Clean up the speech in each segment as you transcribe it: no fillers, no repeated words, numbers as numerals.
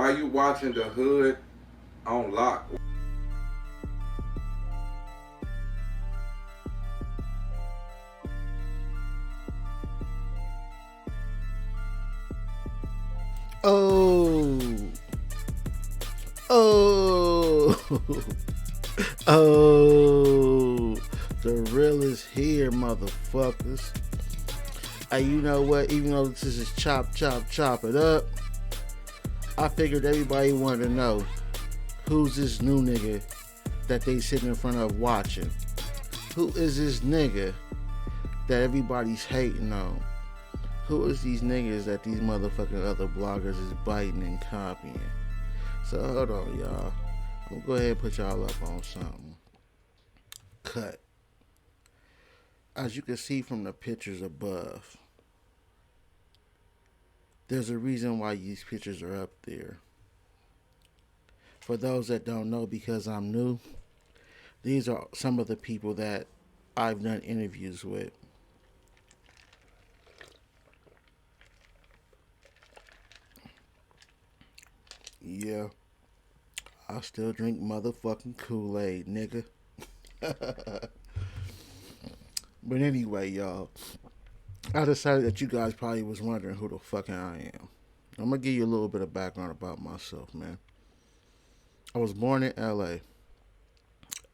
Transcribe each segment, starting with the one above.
Why you watching the hood on lock? Oh, oh, oh, the real is here, motherfuckers. Hey, you know what? Even though this is chop it up, I figured everybody wanted to know who's this new nigga that they sitting in front of watching. Who is this nigga that everybody's hating on? Who is these niggas that these motherfucking other bloggers is biting and copying? So hold on, y'all. I'm gonna go ahead and put y'all up on something. Cut. As you can see from the pictures above, there's a reason why these pictures are up there. For those that don't know, because I'm new, these are some of the people that I've done interviews with. Yeah, I still drink motherfucking Kool-Aid, nigga. But anyway, y'all, I decided that you guys probably was wondering who the fuck I am. I'm gonna give you a little bit of background about myself, man. I was born in LA,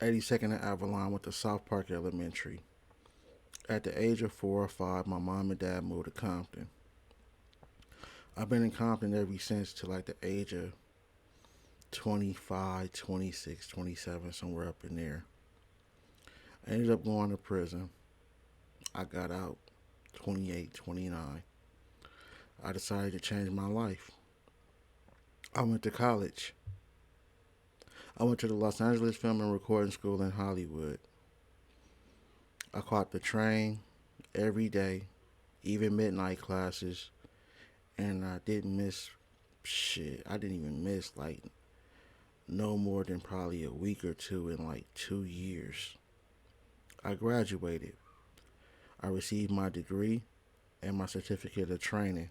82nd and Avalon, went to South Park Elementary. At the age of 4 or 5, my mom and dad moved to Compton. I've been in Compton ever since to like the age of 25, 26, 27, somewhere up in there. I ended up going to prison. I got out 28, 29. I decided to change my life. I went to college. I went to the Los Angeles Film and Recording School in Hollywood. I caught the train every day, even midnight classes, and I didn't miss shit. I didn't even miss like no more than probably a week or two in like 2 years. I graduated. I received my degree and my certificate of training.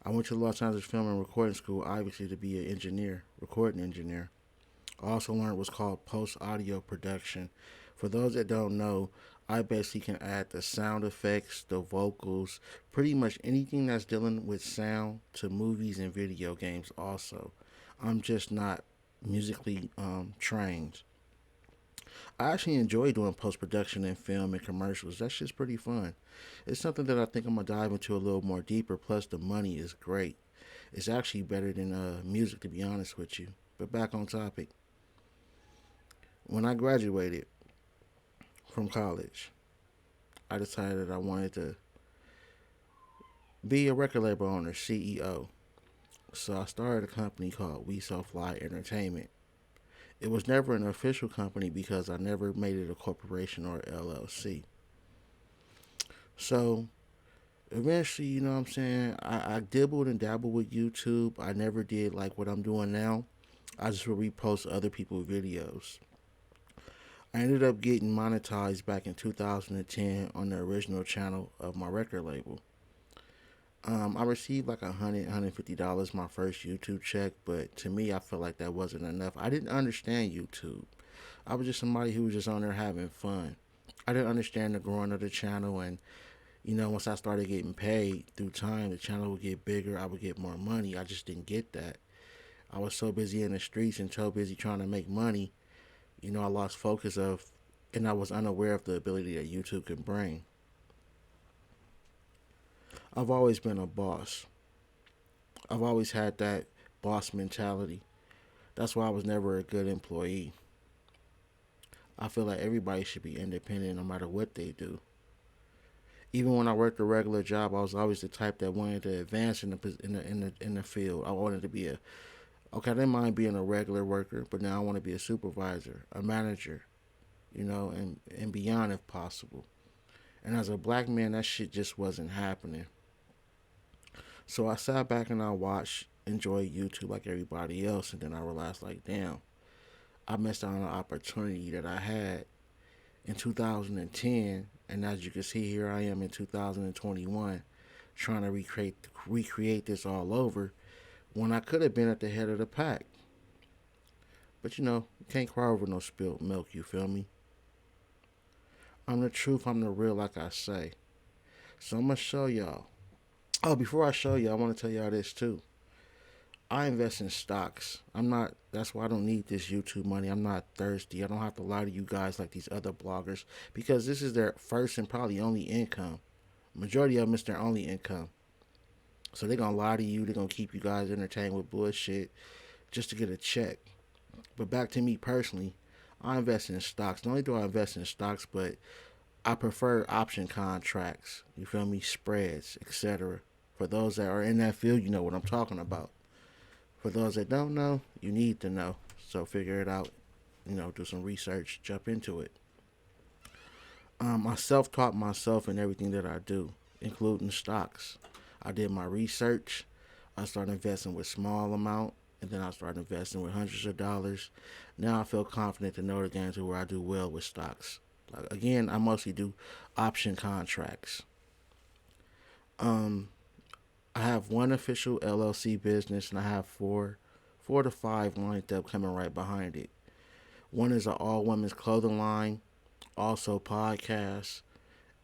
I went to the Los Angeles Film and Recording School, obviously, to be an engineer, recording engineer. I also learned what's called post audio production. For those that don't know, I basically can add the sound effects, the vocals, pretty much anything that's dealing with sound to movies and video games. Also, I'm just not musically trained. I actually enjoy doing post production in film and commercials. That's just pretty fun. It's something that I think I'm gonna dive into a little more deeper. Plus, the money is great. It's actually better than music, to be honest with you. But back on topic. When I graduated from college, I decided I wanted to be a record label owner, CEO. So I started a company called We So Fly Entertainment. It was never an official company because I never made it a corporation or LLC. So eventually, you know what I'm saying, I dibbled and dabbled with YouTube. I never did like what I'm doing now. I just would repost other people's videos. I ended up getting monetized back in 2010 on the original channel of my record label. I received like $150 my first YouTube check, but to me, I felt like that wasn't enough. I didn't understand YouTube. I was just somebody who was just on there having fun. I didn't understand the growing of the channel, and once I started getting paid through time, the channel would get bigger. I would get more money. I just didn't get that. I was so busy in the streets and so busy trying to make money. I lost focus of, and I was unaware of the ability that YouTube can bring. I've always been a boss. I've always had that boss mentality. That's why I was never a good employee. I feel like everybody should be independent no matter what they do. Even when I worked a regular job, I was always the type that wanted to advance in the field. I wanted to be a okay. I didn't mind being a regular worker, but now I want to be a supervisor, a manager, and beyond if possible. And as a black man, that shit just wasn't happening. So I sat back and I watched, enjoyed YouTube like everybody else, and then I realized, like, damn, I missed out on an opportunity that I had in 2010, and as you can see, here I am in 2021, trying to recreate this all over when I could have been at the head of the pack. But you can't cry over no spilled milk, you feel me? I'm the truth, I'm the real, like I say. So I'm gonna show y'all. Oh, before I show you, I want to tell y'all this too. I invest in stocks. I'm not. That's why I don't need this YouTube money. I'm not thirsty. I don't have to lie to you guys like these other bloggers because this is their first and probably only income. Majority of them is their only income. So they're gonna lie to you. They're gonna keep you guys entertained with bullshit just to get a check. But back to me personally, I invest in stocks. Not only do I invest in stocks, but I prefer option contracts. You feel me? Spreads, etc. For those that are in that field, you know what I'm talking about. For those that don't know, you need to know. So figure it out. Do some research, jump into it. I self taught myself in everything that I do, including stocks. I did my research. I started investing with small amount, and then I started investing with hundreds of dollars. Now I feel confident to know the game to where I do well with stocks. Like, again, I mostly do option contracts. Um, I have one official LLC business, and I have four to five lined up coming right behind it. One is an all women's clothing line, also podcasts,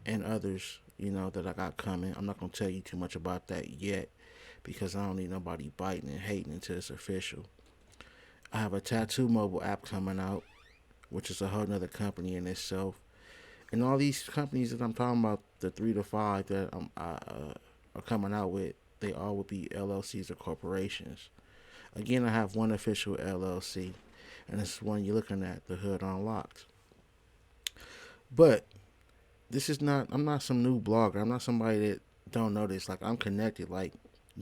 and others, that I got coming. I'm not gonna tell you too much about that yet because I don't need nobody biting and hating until it's official. I have a tattoo mobile app coming out, which is a whole nother company in itself. And all these companies that I'm talking about, the three to five that are coming out with, they all would be LLCs or corporations. Again, I have one official LLC, and this is one you're looking at, the Hood Unlocked. But this is not. I'm not some new blogger. I'm not somebody that don't know this. Like, I'm connected. Like,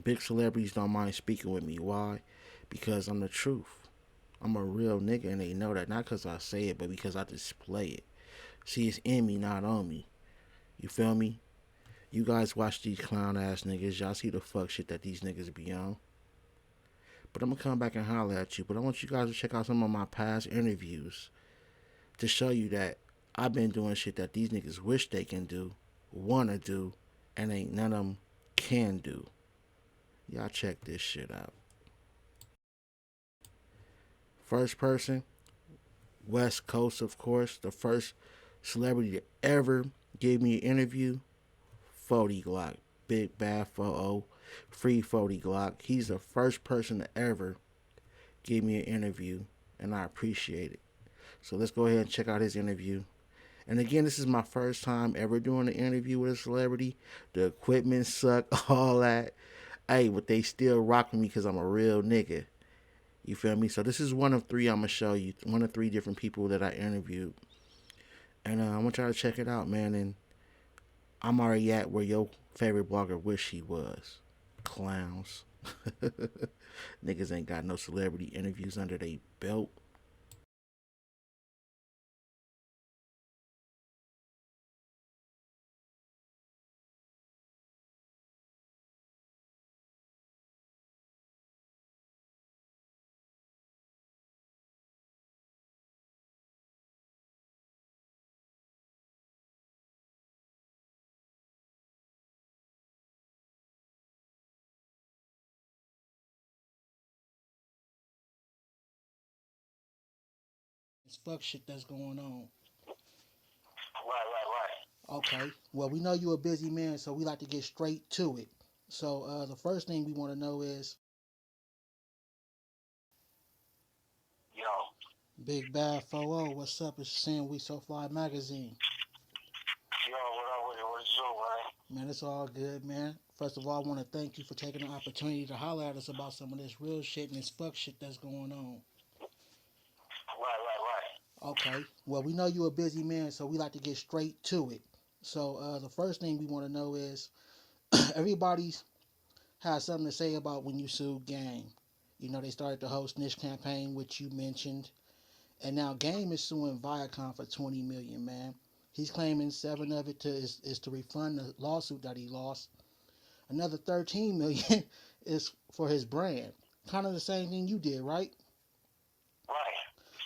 big celebrities don't mind speaking with me. Why? Because I'm the truth. I'm a real nigga, and they know that. Not because I say it, but because I display it. See, it's in me, not on me. You feel me? You guys watch these clown ass niggas. Y'all see the fuck shit that these niggas be on. But I'm gonna come back and holler at you. But I want you guys to check out some of my past interviews to show you that I've been doing shit that these niggas wish they can do, wanna do, and ain't none of them can do. Y'all check this shit out. First person, West Coast, of course. The first celebrity to ever give me an interview, 40 Glock. Big Bad 40, Free 40 Glock. He's the first person to ever give me an interview, and I appreciate it. So let's go ahead and check out his interview. And again, this is my first time ever doing an interview with a celebrity. The equipment suck, all that. Hey, but they still rock with me because I'm a real nigga. You feel me? So this is one of three I'm gonna show you. One of three different people that I interviewed, and I want y'all to check it out, man. And I'm already at where your favorite blogger wish he was. Clowns. Niggas ain't got no celebrity interviews under their belt. It's fuck shit that's going on. Okay. Well, we know you're a busy man, so we like to get straight to it. So the first thing we want to know is Yo, Big Bad 40. What's up? It's Sam We So Fly magazine. what up with it? What's up, man? Man, it's all good, man. First of all, I want to thank you for taking the opportunity to holler at us about some of this real shit and this fuck shit that's going on. Right. Okay. Well, we know you're a busy man, so we like to get straight to it. So the first thing we want to know is everybody's has something to say about when you sued Game. They started the whole snitch campaign, which you mentioned, and now Game is suing Viacom for 20 million, man. He's claiming seven of it is to refund the lawsuit that he lost. Another 13 million is for his brand. Kind of the same thing you did, right? Right.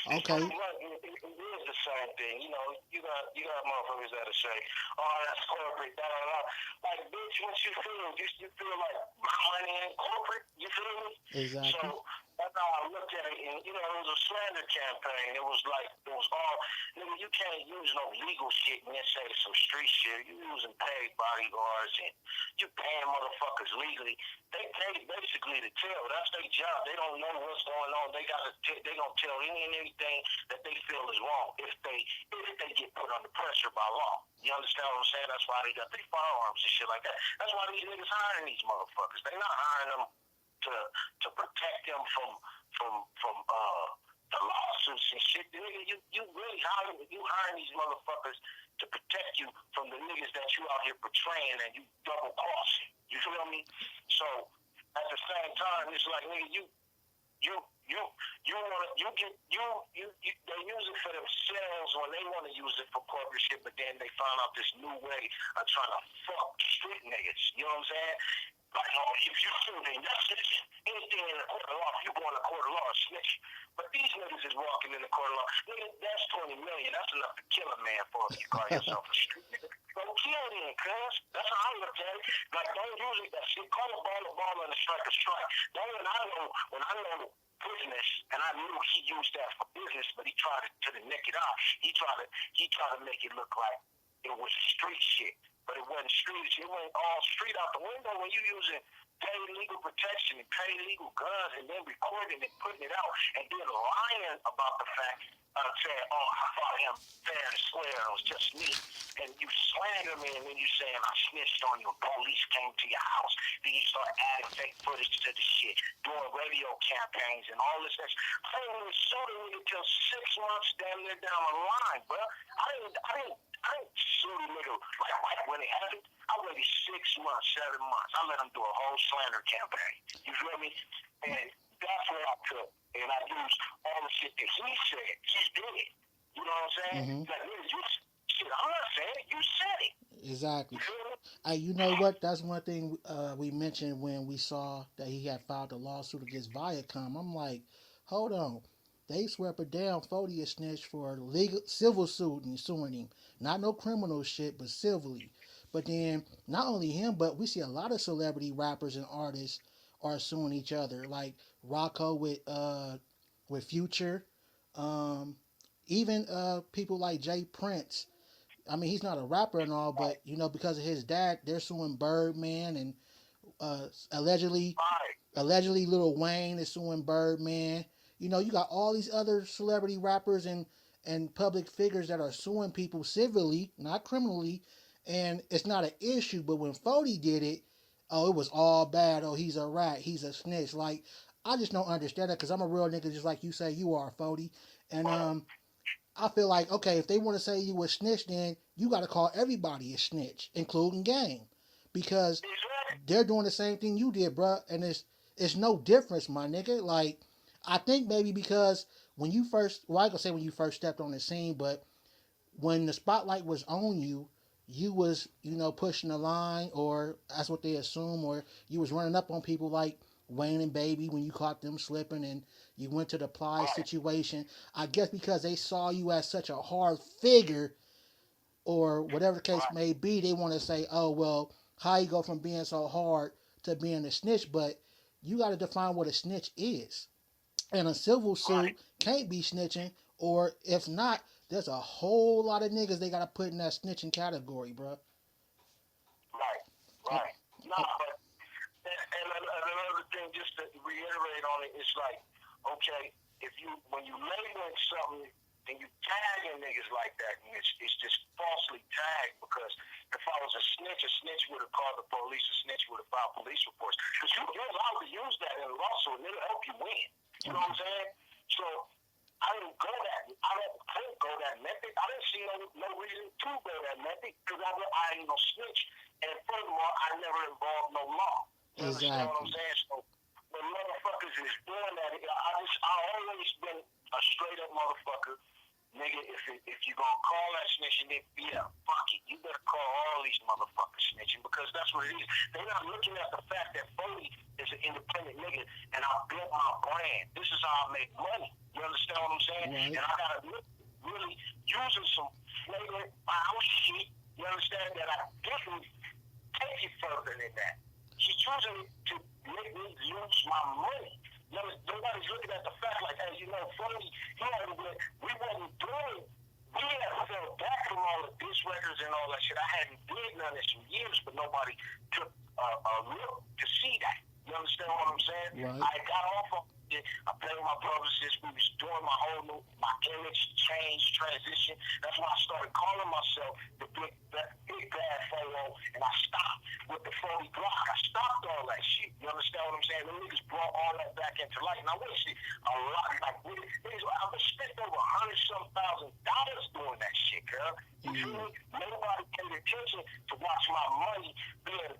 It's pretty Okay. much it is the same thing. You got motherfuckers that'll say, "Oh, that's corporate." Da da da. Like, bitch, once you feel like my money ain't corporate. You feel me? So Exactly. that's how I looked at it. And it was a slander campaign. It was like it was all. Nigga, you can't use no legal shit and then say some street shit. You using paid bodyguards and you paying motherfuckers legally. They pay basically to tell. That's their job. They don't know what's going on. They gonna tell any and anything that they feel is wrong if they get put under pressure by law. You understand what I'm saying? That's why they got their firearms and shit like that. That's why these niggas hiring these motherfuckers. They not hiring them to protect them from the lawsuits and shit. Nigga, you really hiring these motherfuckers to protect you from the niggas that you out here portraying and you double crossing. You feel me? So at the same time, it's like nigga, you want they use it for themselves when they want to use it for corporate shit, but then they found out this new way of trying to fuck street niggas. You know what I'm saying? Like, oh, if you sue, then that's snitching. Anything in the court of law, if you go in the court of law, snitch. But these niggas is walking in the court of law. Nigga, that's 20 million. That's enough to kill a man for if you call yourself a street nigga. Go kill him, cuz. That's how I look at it. Like, don't use it. That shit. Call a ball, and a strike a strike. Don't when I know business, and I knew he used that for business, but he tried to the naked eye. He tried to make it look like it was street shit, but it wasn't street. It went all street out the window when you using paid legal protection and paid legal guns, and then recording it, putting it out, and then lying about the fact saying, "Oh, I fought him fair and square. It was just me," and you slander me, and then you saying I snitched on you. Police came to your house. Then you start adding fake footage to the shit, doing radio campaigns and all this. I didn't even sue the nigga till 6 months damn near down the line, bro. I didn't sue the nigga like when it happened. I waited 6 months, 7 months. I let him do a whole slander campaign. You feel me? And that's what I took. And I used all the shit that he said. He did it. You know what I'm saying? Mm-hmm. Like, nigga, shit, I'm not saying it. You said it. Exactly. You feel me? You know what? That's one thing we mentioned when we saw that he had filed a lawsuit against Viacom. I'm like, hold on. They swept it down 40 a snitch for legal civil suit and suing him. Not no criminal shit, but civilly. But then not only him, but we see a lot of celebrity rappers and artists are suing each other. Like Rocco with Future. Um, even people like Jay Prince. I mean, he's not a rapper and all, but because of his dad, they're suing Birdman and allegedly Right. Lil Wayne is suing Birdman. You got all these other celebrity rappers and public figures that are suing people civilly, not criminally, and it's not an issue. But when Fody did it, oh, it was all bad. Oh, he's a rat. He's a snitch. Like, I just don't understand that because I'm a real nigga, just like you say you are, Fody. And I feel like, okay, if they want to say you a snitch, then you got to call everybody a snitch, including Game, because they're doing the same thing you did, bruh, and it's no difference, my nigga. Like, I think maybe because when you first, well, I can say when you first stepped on the scene, but when the spotlight was on you, you was pushing the line, or that's what they assume, or you was running up on people like Wayne and Baby when you caught them slipping, and you went to the Ply situation. I guess because they saw you as such a hard figure, or whatever the case may be, they want to say, oh well, how you go from being so hard to being a snitch? But you got to define what a snitch is, and a civil suit can't be snitching, or if not, there's a whole lot of niggas they gotta put in that snitching category, bro. Right. Nah, but and another thing, just to reiterate on it, it's like, okay, when you labeling something and you tagging niggas like that, and it's just falsely tagged, because if I was a snitch would have called the police, a snitch would have filed police reports. Because you're allowed to use that in a lawsuit, and it'll help you win. You know what I'm saying? So I didn't go that method. I didn't see no reason to go that method, because I ain't no snitch. And furthermore, I never involved no law. You understand what I'm saying? So when motherfuckers is doing that, I always been a straight up motherfucker. Nigga, if you gonna call that snitching, then fuck it. You better call all these motherfuckers snitching, because that's what it is. They're not looking at the fact that Foley is an independent nigga, and I built my brand. This is how I make money. You understand what I'm saying? Right. And I gotta really using some flagrant foul shit. You understand that I didn't take it further. other than that. She's choosing to make me lose my money. Nobody's looking at the fact like, hey, you know, Freddie, we wasn't doing. We had fell back from all the disc records and all that shit. I hadn't did none of this in years, but nobody took a look to see that. You understand what I'm saying? Right. I got off of it. I played with my brothers since we was doing my image change transition. That's why I started calling myself the big bad Pharaoh, and I stopped with the 40 Glock. I stopped all that shit. You understand what I'm saying? The niggas brought all that back into life, and I wasted a lot. Like niggas, I spent over $100,000 doing that shit, girl. You feel me? Nobody paid attention to watch my money being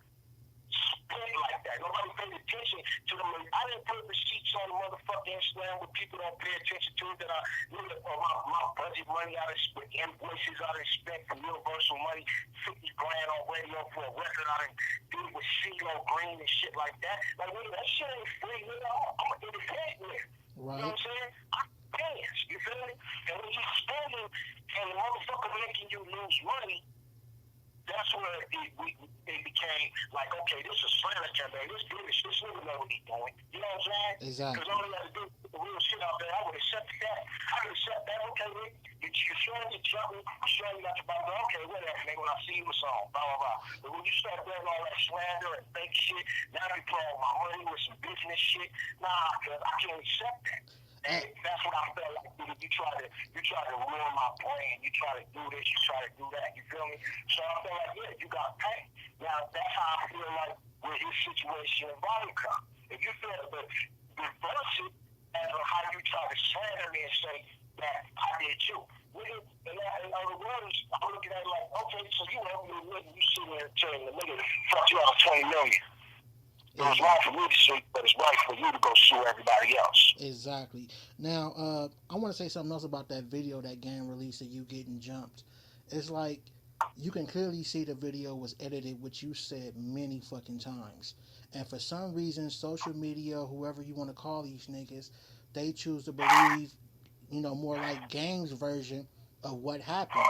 spent like that. Nobody paid attention to the money. I didn't put receipts on the motherfucking Instagram where people don't pay attention to it. That I, my budget money out of spent, invoices out of spent from Universal money, 50 grand on radio for a record I did with CeeLo Green and shit like that. Like, nigga, that shit ain't free, nigga. I'm an independent. Right. You know what I'm saying? I'm paying, you feel me? And when you spending and the motherfucker making you lose money, that's where it became like, okay, this is slander campaign. This nigga know what he's doing. You know what I'm saying? Exactly. Because all he had to do was the real shit out there. I would accept that. I would accept that. Okay, Rick, you're showing you're jumping. You're showing you got your body. Okay, whatever, nigga. When I see you, it's on. Blah, blah, blah. But when you start doing all that slander and fake shit, now you playing my money with some business shit. Nah, because I can't accept that. And that's what I felt like. You try to ruin my plan. You try to do this. You try to do that. You feel me? So I feel like, yeah, you got paid. Now that's how I feel like with his situation in Vodka. If you feel the reverse it as of how you try to slander me and say that I did too. In other words, I'm looking at it like, okay, so you help me with you sitting there telling the nigga, fuck you out of $20 million. It was wrong for me to sue, but it's right for you to go sue everybody else. Exactly. Now, I want to say something else about that video that Gang released of you getting jumped. It's like you can clearly see the video was edited, which you said many fucking times. And for some reason, social media, whoever you want to call these niggas, they choose to believe, you know, more like Gang's version of what happened.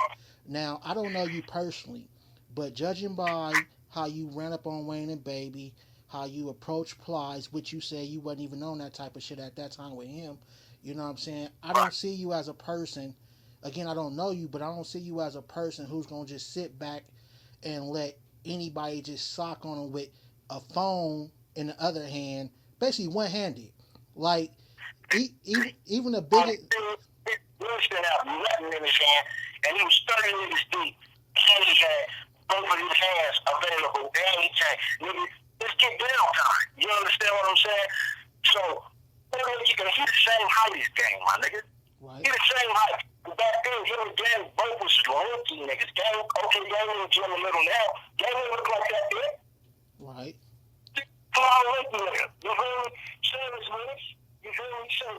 Now, I don't know you personally, but judging by how you ran up on Wayne and Baby, how you approach Plies, which you say you wasn't even on that type of shit at that time with him. You know what I'm saying? I don't see you as a person. Again, I don't know you, but I don't see you as a person who's gonna just sit back and let anybody just sock on him with a phone in the other hand, basically one-handed. Like even the biggest. Wilson had nothing in his hand, and he was 30 meters deep, and he had both of his hands available anytime. Nigga, let's get down time. You understand what I'm saying? So, you can hear the same height as Gang, my nigga. Right. He the same height. Back then, him and Gang both was lanky niggas. Gang, okay, Gang was in the middle now. Gang didn't look like that then. Right. Fly lanky nigga. You feel me? Savage niggas. You feel me? So,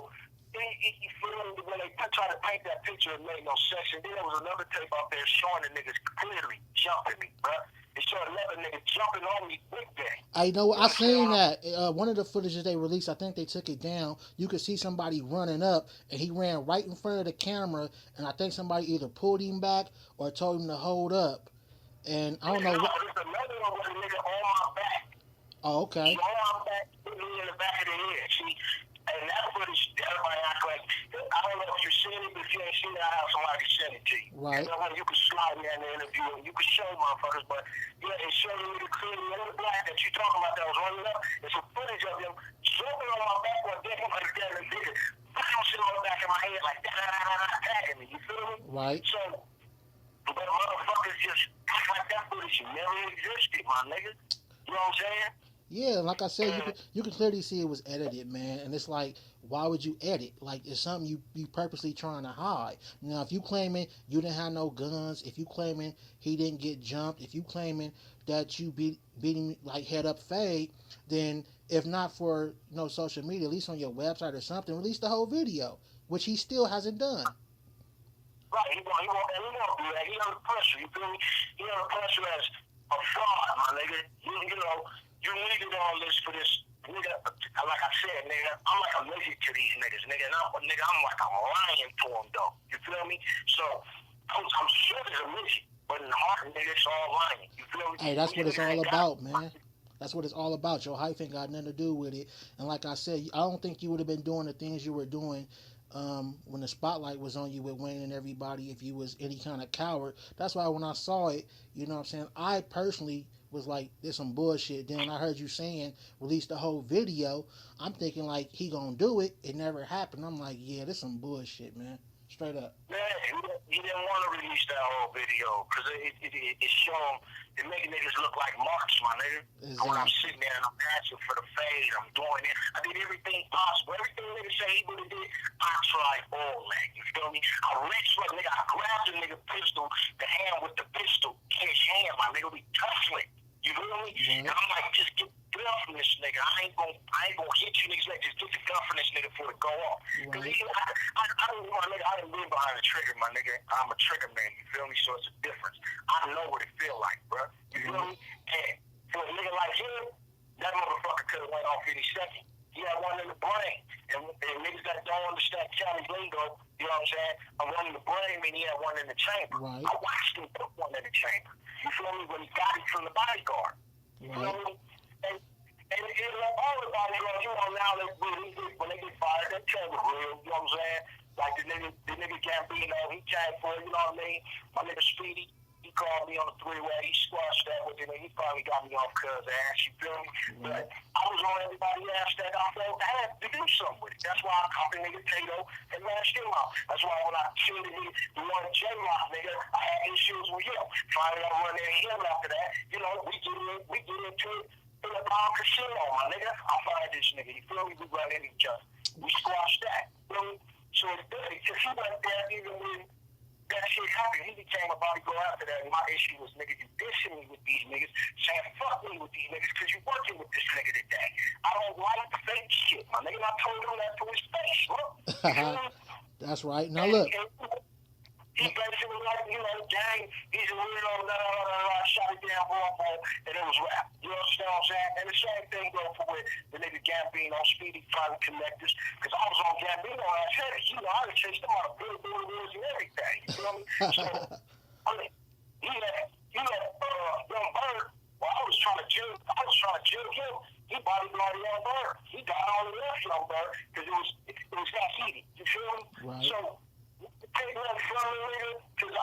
you feel me? When they try to paint that picture, it made no sense. And then there was another tape out there showing the niggas clearly jumping me, bruh. It showed another nigga jumping on me with Gang. I know. I seen that. One of the footages they released, I think they took it down. You could see somebody running up, and he ran right in front of the camera, and I think somebody either pulled him back or told him to hold up. And I don't know. There's another one with a nigga on my back. Oh, okay. He's on my back, put me in the back of the head. See, and that footage, everybody act like, I don't know if you've seen it, but if you ain't seen it, I have somebody send it to you. Right. You know, you can slide me in the interview, and you can show motherfuckers, but yeah, it showed me the clearly in the black that you talking about that was running up. It's a footage of him jumping on my back one day, like that, and nigga bouncing on the back of my head, like attacking me. You feel me? Right. So, but motherfuckers just act like that footage never existed, my nigga. You know what I'm saying? Yeah, like I said, you can clearly see it was edited, man. And it's like, why would you edit? Like, it's something you purposely trying to hide. Now, if you claiming you didn't have no guns, if you claiming he didn't get jumped, if you claiming that you beat him like head up fade, then if not for social media, at least on your website or something, release the whole video, which he still hasn't done. Right, he won't do that. He under pressure, you feel me? He under pressure as a fraud, my nigga. You needed all this for this, nigga. Like I said, nigga, I'm like allergic to these niggas, nigga. And I'm like a lion to them, though. You feel me? So, I'm sure there's a midget. but in the heart, nigga, it's all lying. You feel me? Hey, that's These what it's niggas all ain't got about, man. That's what it's all about. Your hype ain't got nothing to do with it. And like I said, I don't think you would have been doing the things you were doing when the spotlight was on you with Wayne and everybody if you was any kind of coward. That's why when I saw it, you know what I'm saying, I personally was like, there's some bullshit. Then when I heard you saying release the whole video, I'm thinking like he gonna do it. It never happened. I'm like, yeah, this some bullshit, man. Straight up. Man, he didn't want to release that whole video because it showing, it making niggas look like marks, my nigga. When I'm Exactly. sitting there and I'm asking for the fade, I'm doing it. I did everything possible. Everything nigga say he would have did, I tried all that. You feel me? I reached for nigga, I grabbed the nigga pistol, the hand with the pistol, his hand, my nigga, we touching it. You feel me? Right. And I'm like, just get the gun from this nigga. I ain't gonna hit you niggas like just get the gun from this nigga before it go off. Cause Right. I don't my nigga, I didn't live behind the trigger, my nigga. I'm a trigger man, you feel me? So it's a difference. I know what it feel like, bro. You feel Right. me? And for a nigga like him, that motherfucker could have went off any second. He had one in the brain. And niggas that don't understand Cali lingo, you know what I'm saying? I one in the brain and he had one in the chamber. Right. I watched him put one in the chamber. You feel me? When he got it from the bodyguard. You feel Right. me? And all the bodyguards, you know, now when they get fired, they tell the real, you know what I'm saying? Like the nigga Gambino, he came for it, you know what I mean? My nigga Speedy, he called me on the three-way, he squashed that with him, and he finally got me off cuz ass, you feel me? Right. But I was on everybody's ass that I felt I had to do something with it. That's why I copied nigga Tato and mashed him out. That's why when I seen the one J-Rock nigga, I had issues with him. Finally, I run into him after that. You know, we get into it in the bar casino, my nigga. I find this nigga. You feel me? We run into each other. We squashed that. You know? So it's good. Because he went there even when that shit happened. He became a bodyguard after that. And my issue was, nigga, you dissing me with these niggas, saying fuck me with these niggas because you working with this nigga today. I don't like fake shit, my nigga. I told him that to his face, look. You feel me? That's right. Now And look. he basically like, you know, gang, he's a weirdo, shot it down, and it was rap. You understand what I'm saying? And the same thing goes for with the nigga Gambino, Speedy, finally connectors. Because I was on Gambino and I said, you know, I would chase them out of billboards and everything. You feel me? So, I mean, he had Young Bird, while I was trying to jig him, he bodyguarded Young Bird. He got all the left Young Bird because it was that heated. You feel me? Right. So, take that from me, nigga, because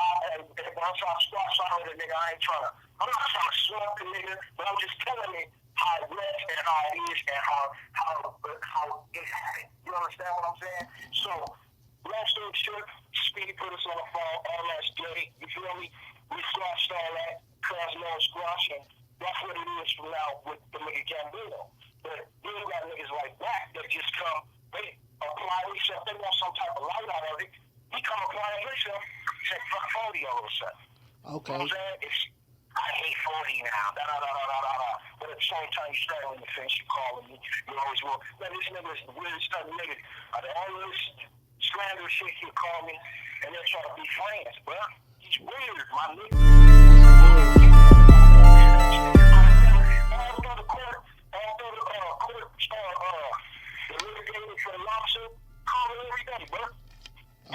once I start signing the nigga, I'm not trying to slump the nigga, but I'm just telling me how it was and how it is and how it happened. You understand what I'm saying? So, last story short, Speedy put us on the phone all last day. You feel me? We squashed all that, cause no squash, and that's what it is from now with the nigga Gambino. But then you got niggas like that that just come, they apply themselves, they want some type of light out of it. He come applying himself, said fuck 40 all of a sudden. Okay. You know what I'm saying? I hate 40 now. But at the same time, you straddling the fence, you calling me. You always will. Man, this nigga is the weirdest type of nigga. The only slander shit he'll call me, and they'll try to be friends, bro. He's weird, my nigga. All through the court, the litigator for the lawsuit, call me every day, bro.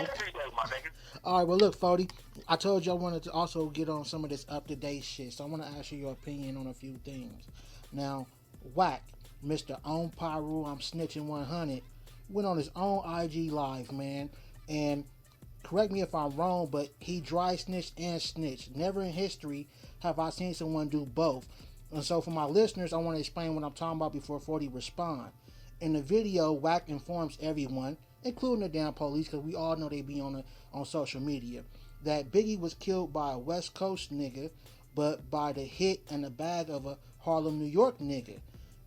Every day, my nigga. All right, well, look, Fody, I told you I wanted to also get on some of this up-to-date shit, so I want to ask you your opinion on a few things. Now, Whack, Mr. On Pyru, I'm Snitching 100, went on his own IG Live, man, and correct me if I'm wrong, but he dry snitched and snitched. Never in history have I seen someone do both. And so for my listeners, I want to explain what I'm talking about before 40 respond. In the video, Whack informs everyone, including the damn police, because we all know they be on social media, that Biggie was killed by a West Coast nigga, but by the hit and the bag of a Harlem, New York nigga.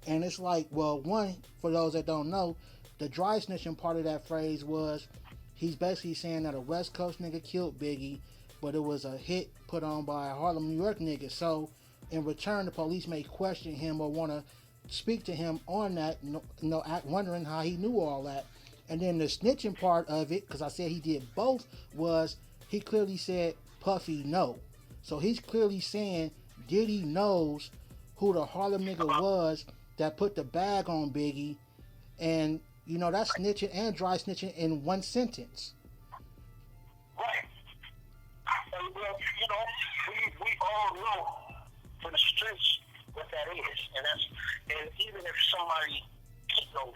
And it's like, well, one, for those that don't know, the dry snitching part of that phrase was he's basically saying that a West Coast nigga killed Biggie, but it was a hit put on by a Harlem, New York nigga. So in return, the police may question him or want to speak to him on that, wondering how he knew all that. And then the snitching part of it, because I said he did both, was he clearly said Puffy no. So he's clearly saying Diddy knows who the Harlem nigga was that put the bag on Biggie, and you know that's snitching and dry snitching in one sentence. Right. Well, you know, we all know from the streets what that is, and even if somebody ain't no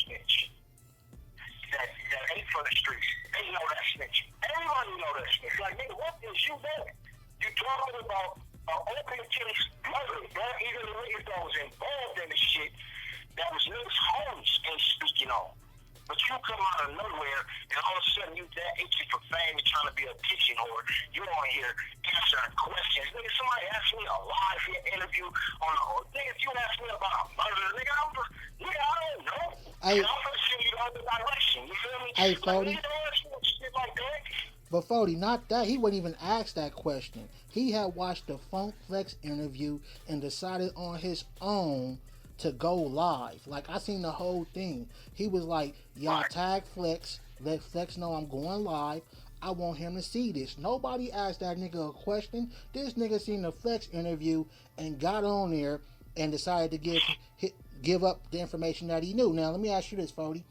snitch that ain't from the streets, they know that snitch. Everybody know that snitch. Like, nigga, what is you doing? You talking about an open case murder, bro? Even the niggas that was involved in the shit that was niggas' homes ain't speaking on. But you come out of nowhere, and all of a sudden you that itchy for fame and trying to be a pitching whore. You on here answering questions. Nigga, somebody asked me a live interview on nigga, if you ask me about a murder, nigga, I don't know. I'm gonna send you the other direction. You feel me? Hey, Fody. Like, shit like that. But Fody, not that he wouldn't even ask that question. He had watched the Funk Flex interview and decided on his own to go live. Like, I seen the whole thing. He was like, y'all tag Flex, let Flex know I'm going live. I want him to see this. Nobody asked that nigga a question. This nigga seen the Flex interview and got on there and decided to give up the information that he knew. Now, let me ask you this, Fody.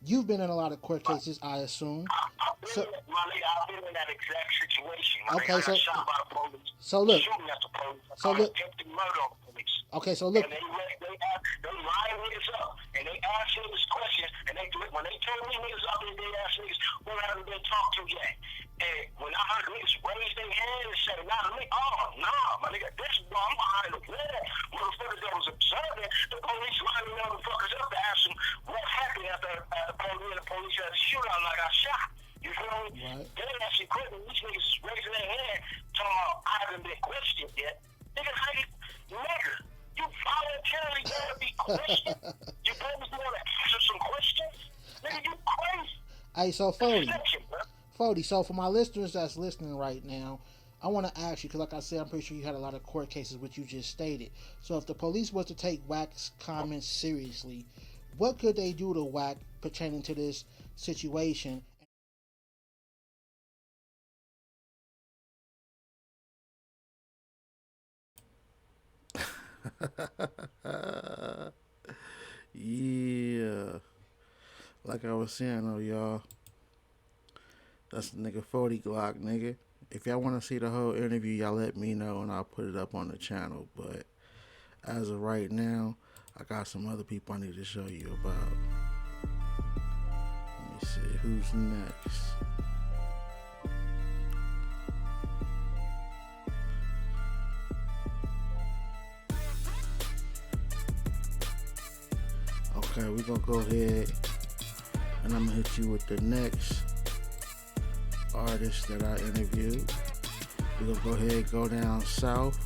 You've been in a lot of court cases, I assume. I've been in that exact situation. Okay, I got shot by the police. So look. Shooting at the police. Attempted murder on the police. Okay, so look. And they line niggas up, and they ask niggas questions, and when they told me niggas up there, they ask niggas who haven't been talked to yet. And when I heard niggas raise their hand and say, nah, my nigga, this is why I'm behind the wall. Motherfuckers that was observing the police lining motherfuckers up to ask them what happened after the police had a shootout and I got shot. You feel me? Right. Then actually quitting, these niggas is raising their hand, talking about I haven't been questioned yet. Nigga, you voluntarily want to be questioned? You boys want to answer some questions? Nigga, you crazy. Hey, so Fody, so for my listeners that's listening right now, I want to ask you, because like I said, I'm pretty sure you had a lot of court cases, which you just stated. So if the police was to take Wack's comments seriously, what could they do to Wack pertaining to this situation? Yeah. Like I was saying, though, y'all. That's the nigga 40 Glock, nigga. If y'all want to see the whole interview, y'all let me know and I'll put it up on the channel. But as of right now, I got some other people I need to show you about. Let me see, who's next? Okay, we're gonna go ahead and I'm gonna hit you with the next artist that I interviewed. We're gonna go ahead and go down south.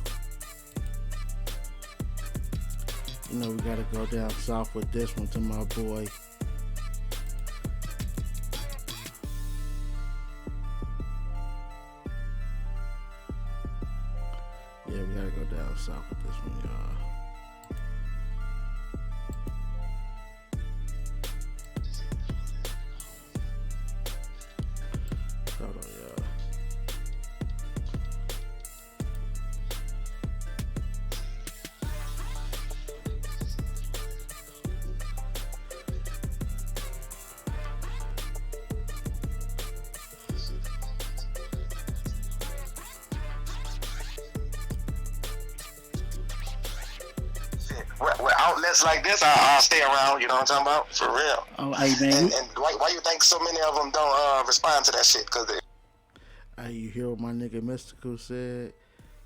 You know, we gotta go down south with this one to my boy. Yeah, we gotta go down south with this one, y'all. Hold on, y'all. With outlets like this, I'll stay around. You know what I'm talking about? For real. Oh, hey, man. And why you think so many of them don't respond to that shit? Cause Hey, you hear what my nigga Mystical said?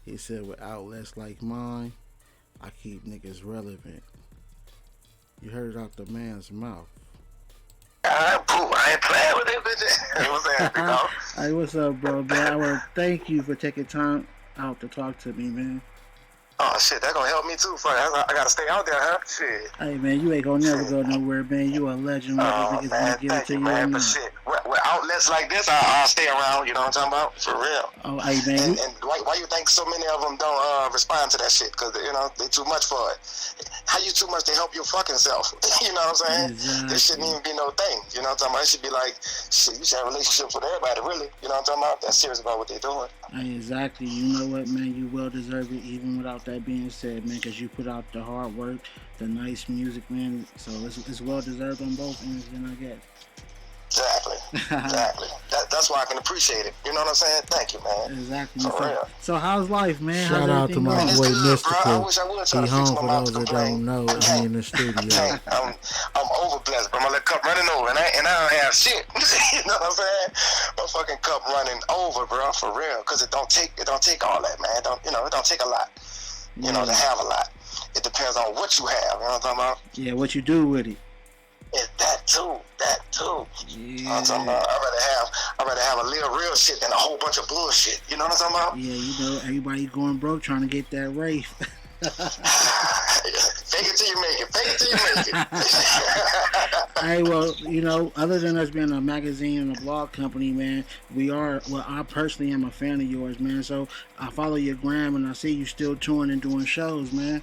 He said, with outlets like mine, I keep niggas relevant. You heard it out the man's mouth. I ain't playing with it, bitch. What's that, big dog? Hey, what's up, bro? Man, I want to thank you for taking time out to talk to me, man. Oh shit, that gonna help me too. I gotta stay out there, huh? Shit. Hey, man, you ain't gonna never go nowhere, man. You a legend. Oh man, thank you, man. But shit, with outlets like this, I'll stay around. You know what I'm talking about? For real. Oh, hey, man. And why you think so many of them don't respond to that shit? Cause you know they too much for it. How you too much to help your fucking self? You know what I'm saying? Exactly. This shouldn't even be no thing. You know what I'm talking about? It should be like shit. You should have relationships with everybody, really. You know what I'm talking about? That's serious about what they're doing. Hey, exactly. You know what, man? You well deserve it. Even without that being said, man, because you put out the hard work, the nice music, man. So it's well deserved on both ends, then I guess. Exactly. Exactly. That's why I can appreciate it. You know what I'm saying? Thank you, man. Exactly. For real. So how's life, man? Shout How's out to everything my Man, going? it's boy good, bro. I Mystical. wish I would try He to fix home my for mouth to those that complain. don't know. I He can't. in the I studio. can't. I'm overblessed, bro. My little cup running over, and I don't have shit. You know what I'm saying? My fucking cup running over, bro, for real. Cause it don't take all that, man. It don't take a lot. You know, to have a lot. It depends on what you have. You know what I'm talking about? Yeah, what you do with it. It's that too. Yeah. You know what I'm talking about? I'd rather have a little real shit than a whole bunch of bullshit. You know what I'm talking about? Yeah, you know, everybody going broke trying to get that race. Fake it till you make it. Fake it till you make it. Hey, well, you know, other than us being a magazine and a blog company, man, I personally am a fan of yours, man. So I follow your gram and I see you still touring and doing shows, man.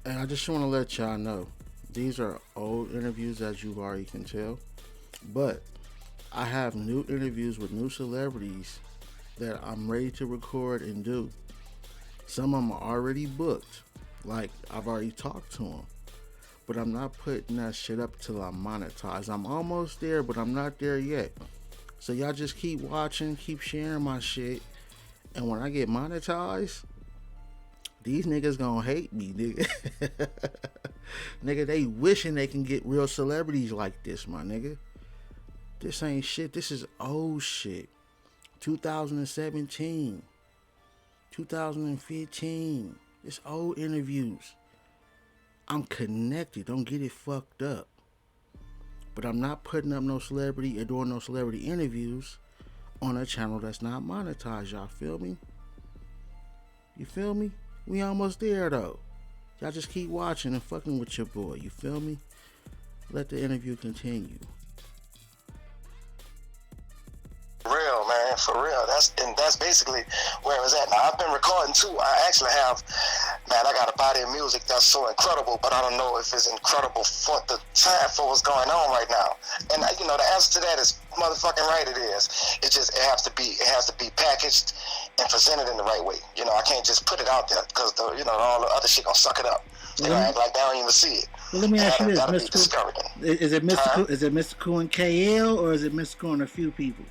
And I just want to let y'all know, these are old interviews, as you already can tell. But I have new interviews with new celebrities that I'm ready to record and do. Some of them are already booked. Like, I've already talked to them. But I'm not putting that shit up till I'm monetized. I'm almost there, but I'm not there yet. So y'all just keep watching, keep sharing my shit. And when I get monetized, these niggas gonna hate me, nigga. Nigga, they wishing they can get real celebrities like this, my nigga. This ain't shit. This is old shit. 2017. 2015. It's old interviews. I'm connected. Don't get it fucked up. But I'm not putting up no celebrity or doing no celebrity interviews on a channel that's not monetized. Y'all feel me? You feel me? We almost there though. Y'all just keep watching and fucking with your boy. You feel me? Let the interview continue. Real, man, for real. That's basically where it's at. Now I've been recording too. I actually have, man, I got a body of music that's so incredible, but I don't know if it's incredible for the time for what's going on right now. And you know, the answer to that is motherfucking right. It is. It has to be packaged and presented in the right way. You know, I can't just put it out there because all the other shit gonna suck it up. You know, act like they don't even see it. Well, let me ask you this, that'll be Mystical. discouraging. Is it Mystical? Is it Mystical and KL, or is it Mystical and a few people?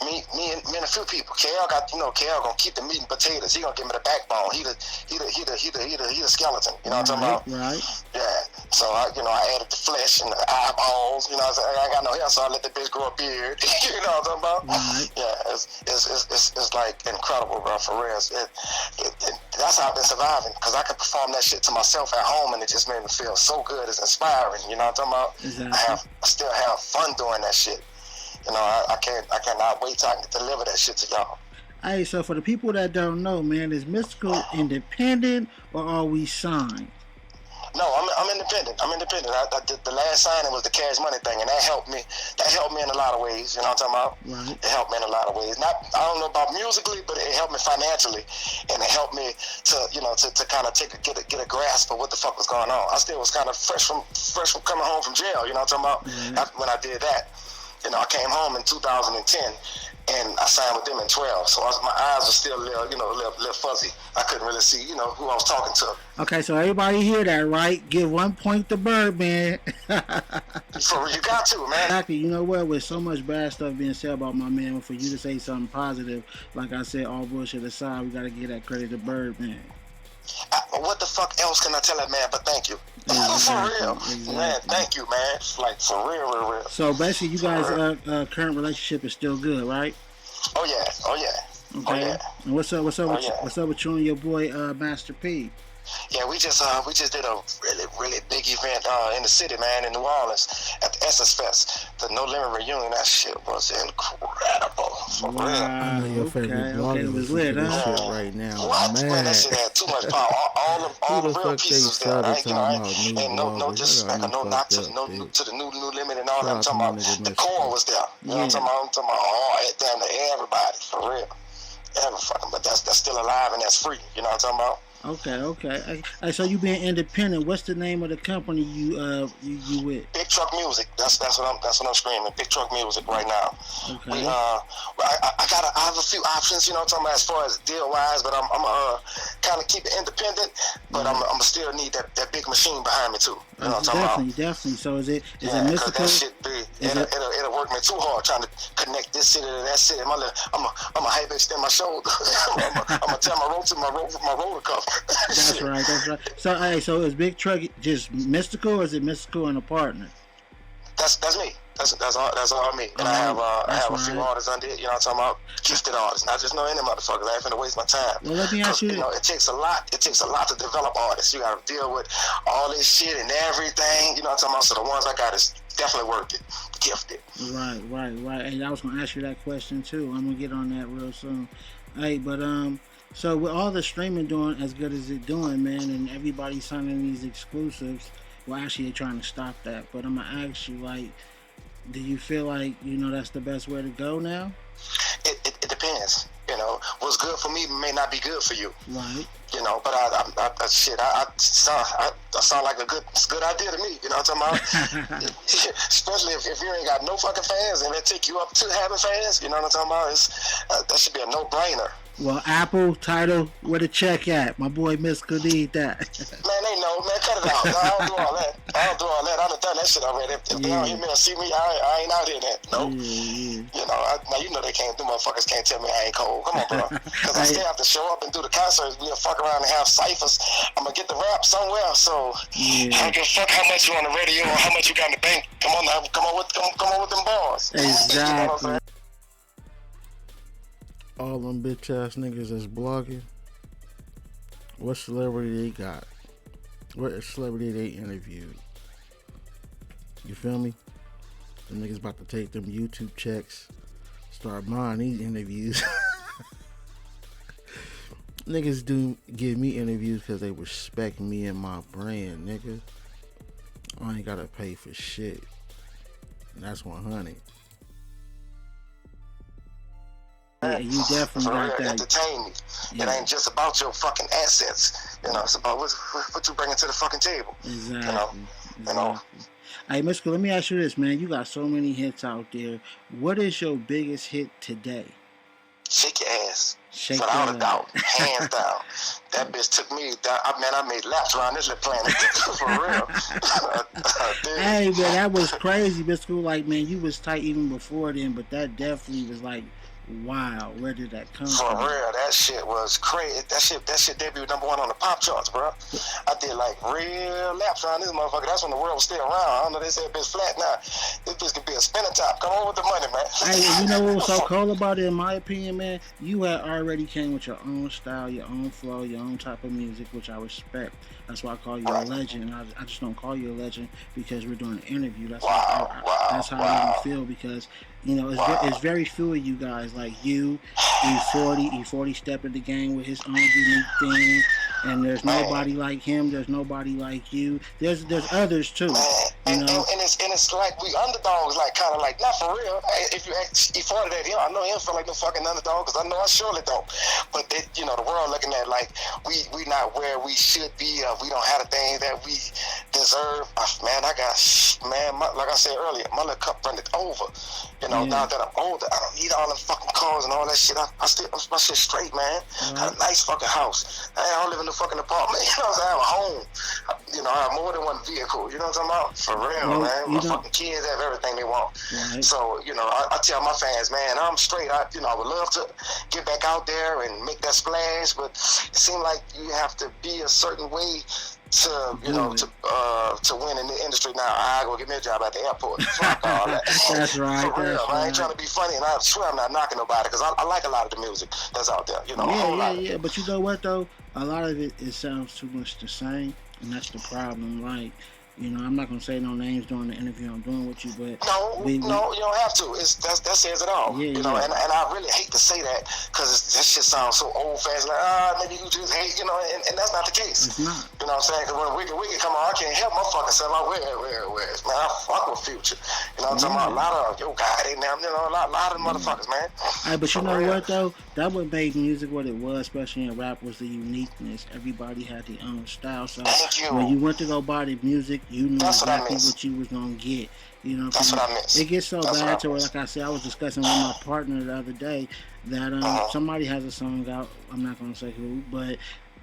Me and a few people. KL gonna keep the meat and potatoes. He gonna give me the backbone. He the skeleton. You know what I'm talking about? Right. Yeah. So I added the flesh and the eyeballs. You know what I'm saying? I ain't got no hair, so I let the bitch grow a beard. You know what I'm talking about? Right. Yeah. It's like incredible, bro. For real. That's how I've been surviving, because I can perform that shit to myself at home, and it just made me feel so good. It's inspiring. You know what I'm talking about? Exactly. I still have fun doing that shit. You know, I cannot wait till I can deliver that shit to y'all. Hey, so for the people that don't know, man, is Mystical independent or are we signed? No, I'm independent. I did the last signing was the Cash Money thing, and that helped me. That helped me in a lot of ways. You know what I'm talking about? Right. It helped me in a lot of ways. I don't know about musically, but it helped me financially, and it helped me to kind of get a grasp of what the fuck was going on. I still was kind of fresh from coming home from jail. You know what I'm talking about? When I did that. You know, I came home in 2010, and I signed with them in 12. So my eyes were still a little fuzzy. I couldn't really see, who I was talking to. Okay, so everybody hear that, right? Give 1 point to Birdman. So you got to, man. Exactly. You know what? With so much bad stuff being said about my man, for you to say something positive, like I said, all bullshit aside, we got to give that credit to Birdman. What the fuck else can I tell that man but thank you? For real. Man, thank you, man. Like, for real. So basically, you guys' current relationship is still good, right? Oh yeah. Okay. Oh, yeah. And what's up with you and your boy Master P? Yeah, we just did a really big event in the city, man, in New Orleans at the Essence Fest. The No Limit reunion. That shit was incredible. For real. I know your favorite blogger it was lit, this huh? shit right now. What? Man, That shit had too much power. All the real pieces there. Ain't no disrespect or no knock to the new limit and all that. I'm talking about the core was there. You know what I'm talking about? Damn to everybody, for real. But that's still alive and that's free. You know what I'm talking about? Okay. So you being independent. What's the name of the company you with? Big Truck Music. That's what I'm screaming. Big Truck Music right now. We Okay. I have a few options, you know what I'm talking about, as far as deal wise, but I'm kind of keep it independent, but Right. I'm still need that big machine behind me too. You know what I'm talking about? Definitely. So is it Yeah, cause that mystical? shit be Is it it'll work me too hard trying to connect this city to that city. I'm a hyper extend my shoulder. I'm a tell my road to my roller cuff. That's Shit. right. That's right. So, hey, so is Big Truck just mystical, or is it mystical and a partner? That's me. That's all me. And Oh, I that's have a few right. artists under it. You know what I'm talking about? Gifted artists. Not just no any motherfuckers. I ain't finna waste my time. Well, let me ask Cause you you know this. it takes a lot. It takes a lot to develop artists. You gotta deal with all this shit and everything. You know what I'm talking about? So the ones I got is definitely worth it. Gifted. Right. And I was gonna ask you that question too. I'm gonna get on that real soon. Hey, but so with all the streaming doing as good as it doing, man, and everybody signing these exclusives, well, actually they're trying to stop that. But I'm gonna ask you, like, do you feel like that's the best way to go now? It depends. You know, what's good for me may not be good for you. Right. You know, but I sound like a good idea to me. You know what I'm talking about? Especially if you ain't got no fucking fans and they take you up to having fans. You know what I'm talking about? That should be a no brainer. Well, Apple title, where the check at? My boy Miss could need that. Man, they know, man. Cut it out. No, I don't do all that. I done done that shit already. If they don't Yeah. hear me or see me, I ain't out here that. Nope. Yeah. You know, now you know they can't. Them motherfuckers can't tell me I ain't cold. Come on, bro. Because I Hey, still have to show up and do the concerts. We'll fuck around and have ciphers. I'm gonna get the rap somewhere. So I yeah. don't give a fuck how much you on the radio or how much you got in the bank. Come on now. Come on with them bars. You know what I'm Exactly. saying? All them bitch ass niggas that's blogging. What celebrity they got? What celebrity they interviewed? You feel me? The niggas about to take them YouTube checks, start buying these interviews. Niggas do give me interviews because they respect me and my brand, nigga. I ain't gotta pay for shit. And that's 100. Yeah, you definitely For got real, that. entertain me. It Yeah, ain't just about your fucking assets. You know, it's about what you bringing to the fucking table. You know, exactly. you know. Exactly. Hey, Mister, let me ask you this, man. You got so many hits out there. What is your biggest hit today? Shake your ass. Shake Without a your doubt. ass. Hands down. That bitch took me down. I made laps around this little planet. For real. Hey, man, that was crazy, Mister. Like, man, you was tight even before then, but that definitely was like, wow, where did that come For from? real, that shit was crazy. That shit debuted #1 on the pop charts, bro. I did like real laps around this motherfucker. That's when the world was still around. I don't know, they said bitch flat now. This bitch could be a spinning top. Come on with the money, man. Hey, and you know what was so cool about it, in my opinion, man? You had already came with your own style, your own flow, your own type of music, which I respect. That's why I call you a Right. legend. I just don't call you a legend because we're doing an interview. That's Wow, that's how I wow, feel because it's wow. very few of you guys like you, E40 stepped in the game with his own unique thing, and there's Man. nobody like him. There's nobody like you. There's others too, Man, you and, know. and, it's like we underdogs, like kind of like not for real. If you ask E40 that, I know him feel like no fucking underdog because I know I surely don't. But the world looking at like we not where we should be. We don't have the things that we deserve. Man, like I said earlier, my little cup running over. Yeah. Now that I'm older, I don't need all them fucking cars and all that shit. My shit straight, man. Got a nice fucking house. I don't live in a fucking apartment. You know what I'm saying? I have a home. I have more than one vehicle. You know what I'm talking about? For real, Well, man. My fucking kids have everything they want. Right. So, I tell my fans, man, I'm straight. I would love to get back out there and make that splash, but it seems like you have to be a certain way to to win in the industry. Now I go get me a job at the airport. Fuck all that. That's right. For real, That's I ain't right. trying to be funny, and I swear I'm not knocking nobody because I like a lot of the music that's out there. A whole lot of it. Yeah. But you know what though? A lot of it sounds too much the same, and that's the problem. Like You know, I'm not gonna say no names during the interview I'm doing with you, but No, no, you don't have to. That says it all. Yeah, you know, yeah. and I really hate to say that because that shit sounds so old fashioned. Like, maybe you just hate, you know, and that's not the case. It's not. You know what I'm saying? Because when Wicked come on, I can't help my fucking self. Like, where? Man, I fuck with Future. You know what I'm talking about? A lot of yo God, they now, you know, a lot of motherfuckers, man. Hey, but you For know real. what though? That what made music what it was, especially in rap, was the uniqueness. Everybody had their own style. So Thank you. when you went to go buy the music, you knew That's what I exactly miss. what you was gonna get. You know, That's 'cause what I miss. it gets so That's what bad I to where, miss. like I said, I was discussing with my partner the other day that somebody has a song out. I'm not gonna say who, but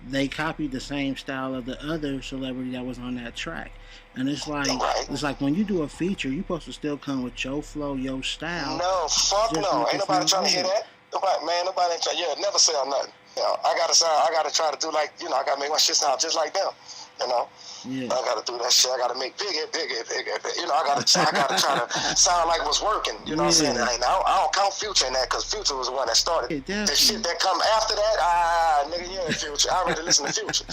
they copied the same style of the other celebrity that was on that track. And Right. it's like when you do a feature, you're supposed to still come with your flow, your style. No, fuck just no. like Ain't it's nobody not trying to hear good. that. Nobody ain't trying. Yeah, never sell nothing. You know, I gotta try to do like, you know, I gotta make my shit sound just like them. You know, Yeah. I gotta do that shit. I gotta make bigger. You know, I gotta try to sound like what's working. You know what I'm saying? Yeah. And I don't count Future in that because Future was the one that started. Yeah, The definitely. shit that come after that, nigga, yeah, Future. I already listen to Future.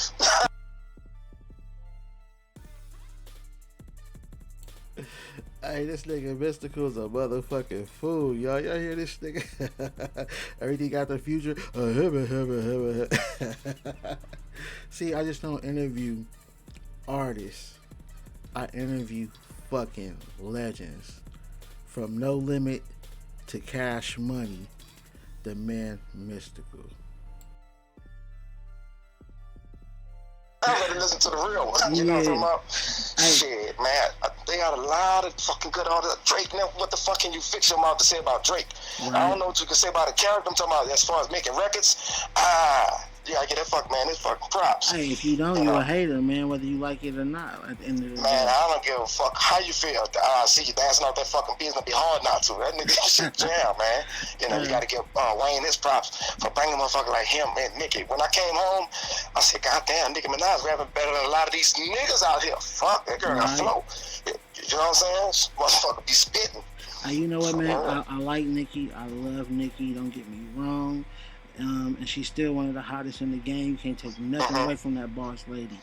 Hey, this nigga Mystical's a motherfucking fool, y'all. Y'all hear this nigga? Everything got the future. See, I just don't interview artists. I interview fucking legends. From No Limit to Cash Money, the man Mystical. I rather listen to the real one. You know what I'm talking about? Shit, man. They got a lot of fucking good artists. Drake, now, what the fuck can you fix your mouth to say about Drake? Right. I don't know what you can say about the character. I'm talking about as far as making records. Yeah, I get that fuck, man. It's fucking props. Hey, if you don't, you're a hater, man, whether you like it or not. At the end of the Man, day. I don't give a fuck how you feel. I see you dancing out that fucking beat. It's gonna be hard not to. That nigga shit jam, man. You know, you gotta give Wayne his props for bringing a motherfucker like him and Nicki. When I came home, I said, God damn, Nicki Minaj rapping better than a lot of these niggas out here. Fuck, that girl got flow. You know what I'm saying? Motherfucker be spitting. You know what, man? I like Nicki. I love Nicki. Don't get me wrong. And she's still one of the hottest in the game. You can't take nothing away from that boss lady.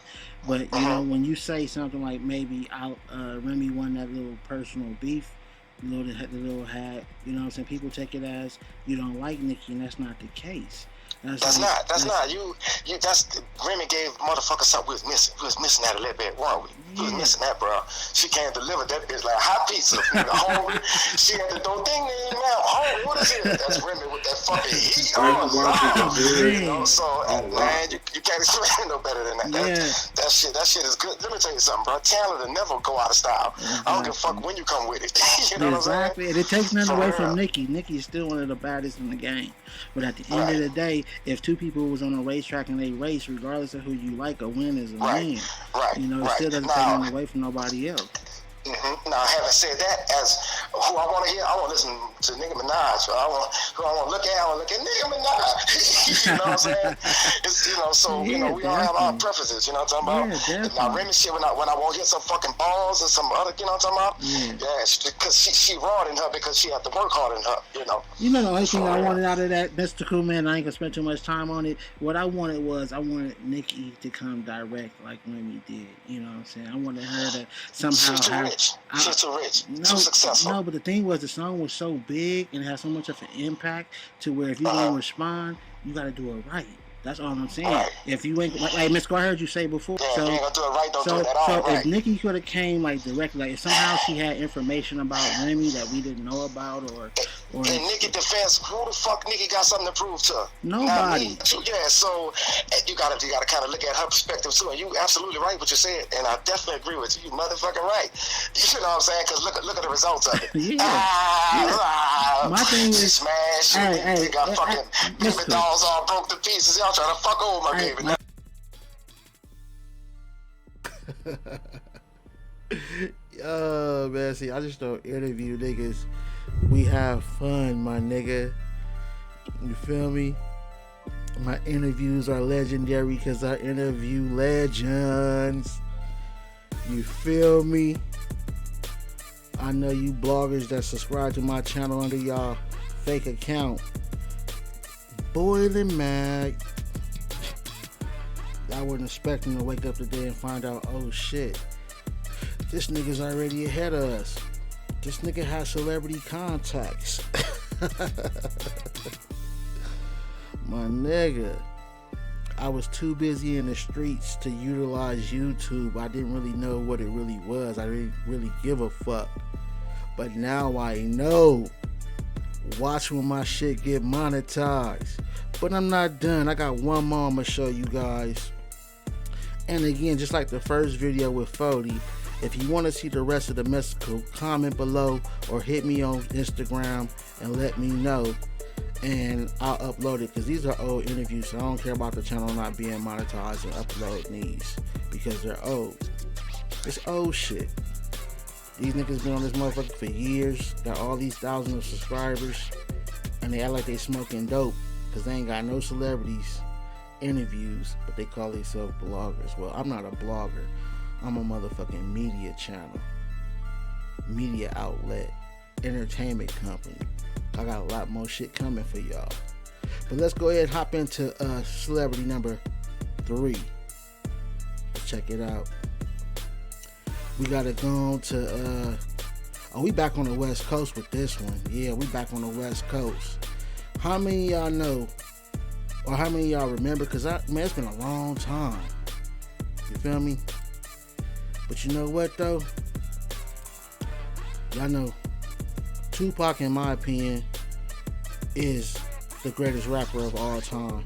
But you know, when you say something like maybe Remy won that little personal beef, the little hat, you know what I'm saying? People take it as you don't like Nicki, and that's not the case. That's not. That's Remy gave motherfuckers something we was missing. We was missing that a little bit, weren't we? We was missing that, bro. She came deliver that bitch like a hot pizza. Hungry. She had the door ding ding man. Hungry. What is it? That's Remy with that fucking heat on. You know, so man, you can't explain no better than that. That shit is good. Let me tell you something, bro. Talent will never go out of style. I don't give a fuck when you come with it. You know what I'm saying? And it takes nothing away from Nicki. Nicki is still one of the baddest in the game. But at the end of the day, if two people was on a racetrack and they race, regardless of who you like, a win is a win. You know, it still doesn't take nothing away from nobody else. Now, having said that, as who I want to hear, I want to listen to Nicki Minaj. Who I want to look at, Nicki Minaj. You know what I'm saying? It's, you know, so you know, we all have our preferences. You know what I'm talking about? Now, Remy shit, when I want to hear some fucking balls and some other, you know what I'm talking about? Yeah, because she raw in her because she had to work hard in her. You know. You know, the only thing I wanted out of that Mystical, man, I ain't gonna spend too much time on it. What I wanted was Nicki to come direct like Remy did. You know what I'm saying? I wanted her to somehow She's too have. rich. She's too rich. Too successful. No, but the thing was, the song was so big and had so much of an impact to where if you don't respond, you got to do it right. That's all I'm saying. Right. If you ain't like Miss, I heard you say before. Yeah, if you ain't gonna do it right, don't do it at all. So right. if Nicki could have came like directly, like if somehow she had information about Remy that we didn't know about, or in Nicki defense, who the fuck Nicki got something to prove to her? Nobody. Yeah, so you gotta kind of look at her perspective too. And you absolutely right what you said, and I definitely agree with you. You motherfucking right. You know what I'm saying? Because look at the results of it. My thing is, smash. They got fucking baby dolls all broke to pieces. Y'all trying to fuck over my baby. Oh man, see, I just don't interview niggas. We have fun, my nigga. You feel me? My interviews are legendary because I interview legends. You feel me? I know you bloggers that subscribe to my channel under y'all fake account. Boiling Mag. I wasn't expecting to wake up today and find out, oh shit, This nigga's already ahead of us. This nigga has celebrity contacts. My nigga. I was too busy in the streets to utilize YouTube. I didn't really know what it really was. I didn't really give a fuck. But now I know. Watch when my shit get monetized. But I'm not done. I got one more I'm gonna show you guys. And again, just like the first video with 40, if you want to see the rest of the Mexico, comment below or hit me on Instagram and let me know. And I'll upload it because these are old interviews, so I don't care about the channel not being monetized and uploading these because they're old. It's old shit. These niggas been on this motherfucker for years, got all these thousands of subscribers, and they act like they smoking dope because they ain't got no celebrities interviews, but they call themselves bloggers. Well, I'm not a blogger. I'm a motherfucking media channel, media outlet, entertainment company. I got a lot more shit coming for y'all. But let's go ahead and hop into celebrity number 3. Let's check it out. We gotta go on to we back on the West Coast with this one. Yeah, we back on the West Coast. How many of y'all know, or how many of y'all remember? Cause it's been a long time. You feel me? But you know what though? Y'all know Tupac, in my opinion, is the greatest rapper of all time.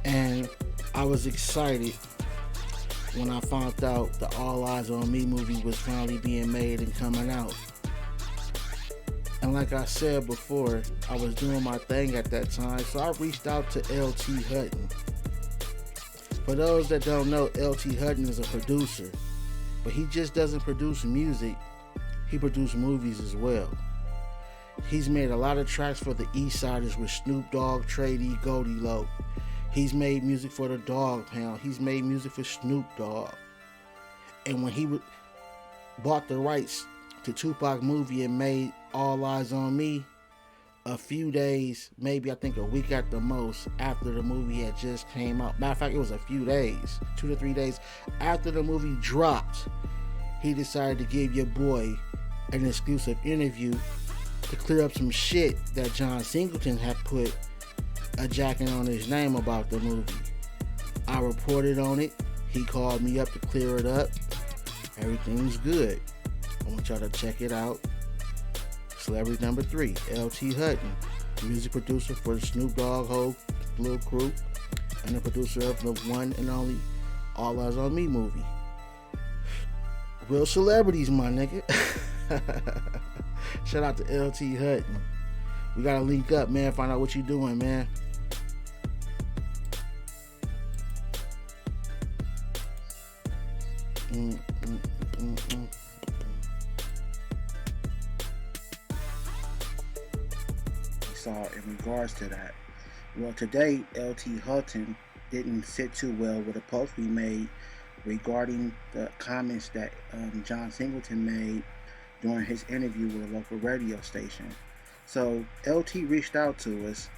And I was excited when I found out the All Eyes on Me movie was finally being made and coming out. And like I said before, I was doing my thing at that time, so I reached out to LT Hutton. For those that don't know, LT Hutton is a producer, but he just doesn't produce music. He produced movies as well. He's made a lot of tracks for the East Siders with Snoop Dogg, Trey D, Goldie Loc. He's made music for the Dog Pound. He's made music for Snoop Dogg. And when he bought the rights to Tupac movie and made All Eyes on Me, a few days, maybe I think a week at the most, after the movie had just came out. Matter of fact, it was a few days, 2 to 3 days after the movie dropped, he decided to give your boy an exclusive interview to clear up some shit that John Singleton had put a jacket on his name about the movie. I reported on it. He called me up to clear it up. Everything's good. I want y'all to check it out. Celebrity number 3, LT Hutton, music producer for the Snoop Dogg whole little crew, and the producer of the one and only All Eyes on Me movie. Real celebrities, my nigga. Shout out to LT Hutton. We gotta link up, man. Find out what you doing, man. So in regards to that, well, today LT Hutton didn't sit too well with a post we made regarding the comments that John Singleton made during his interview with a local radio station. So LT reached out to us,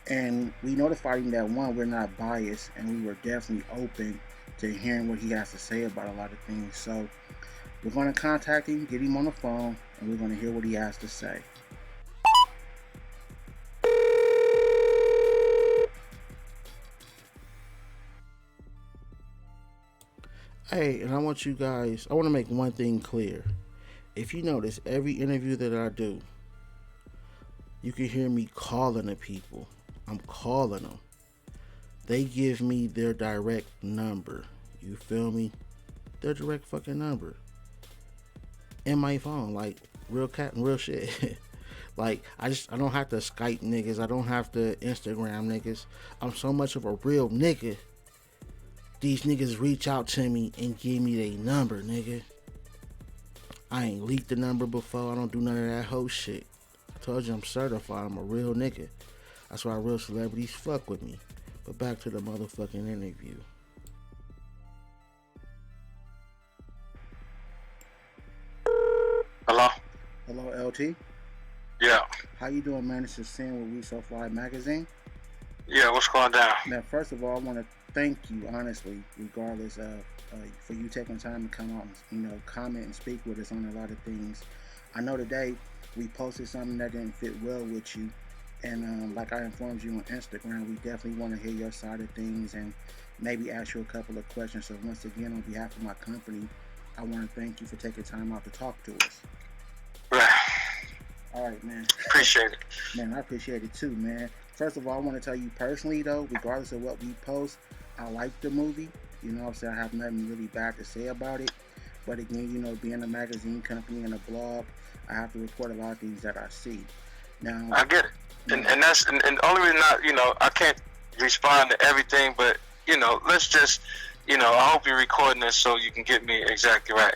and we notified him that one, we're not biased, and we were definitely open to hearing what he has to say about a lot of things. So we're going to contact him, get him on the phone, and we're going to hear what he has to say. Hey, and I want to make one thing clear. If you notice, every interview that I do, you can hear me calling the people. I'm calling them. They give me their direct number. You feel me? Their direct fucking number. In my phone, like real cat and real shit. Like, I don't have to Skype niggas. I don't have to Instagram niggas. I'm so much of a real nigga. These niggas reach out to me and give me their number, nigga. I ain't leaked the number before. I don't do none of that whole shit. I told you I'm certified. I'm a real nigga. That's why real celebrities fuck with me. But back to the motherfucking interview. Hello? Hello, LT. Yeah. How you doing, man? This is Sam with We So Fly Magazine. Yeah, what's going down? Now, first of all, I want to thank you, honestly, regardless of for you taking time to come out and comment and speak with us on a lot of things. I know today we posted something that didn't fit well with you, and like I informed you on Instagram, we definitely want to hear your side of things and maybe ask you a couple of questions. So once again, on behalf of my company, I want to thank you for taking time out to talk to us. Right. All right, man. Appreciate it. Man, I appreciate it too, man. First of all, I want to tell you personally, though, regardless of what we post, I like the movie. You know what I'm saying? I have nothing really bad to say about it. But again, being a magazine company and a blog, I have to report a lot of things that I see. Now, I get it. And that's and the only reason I can't respond to everything, but let's just I hope you're recording this so you can get me exactly right.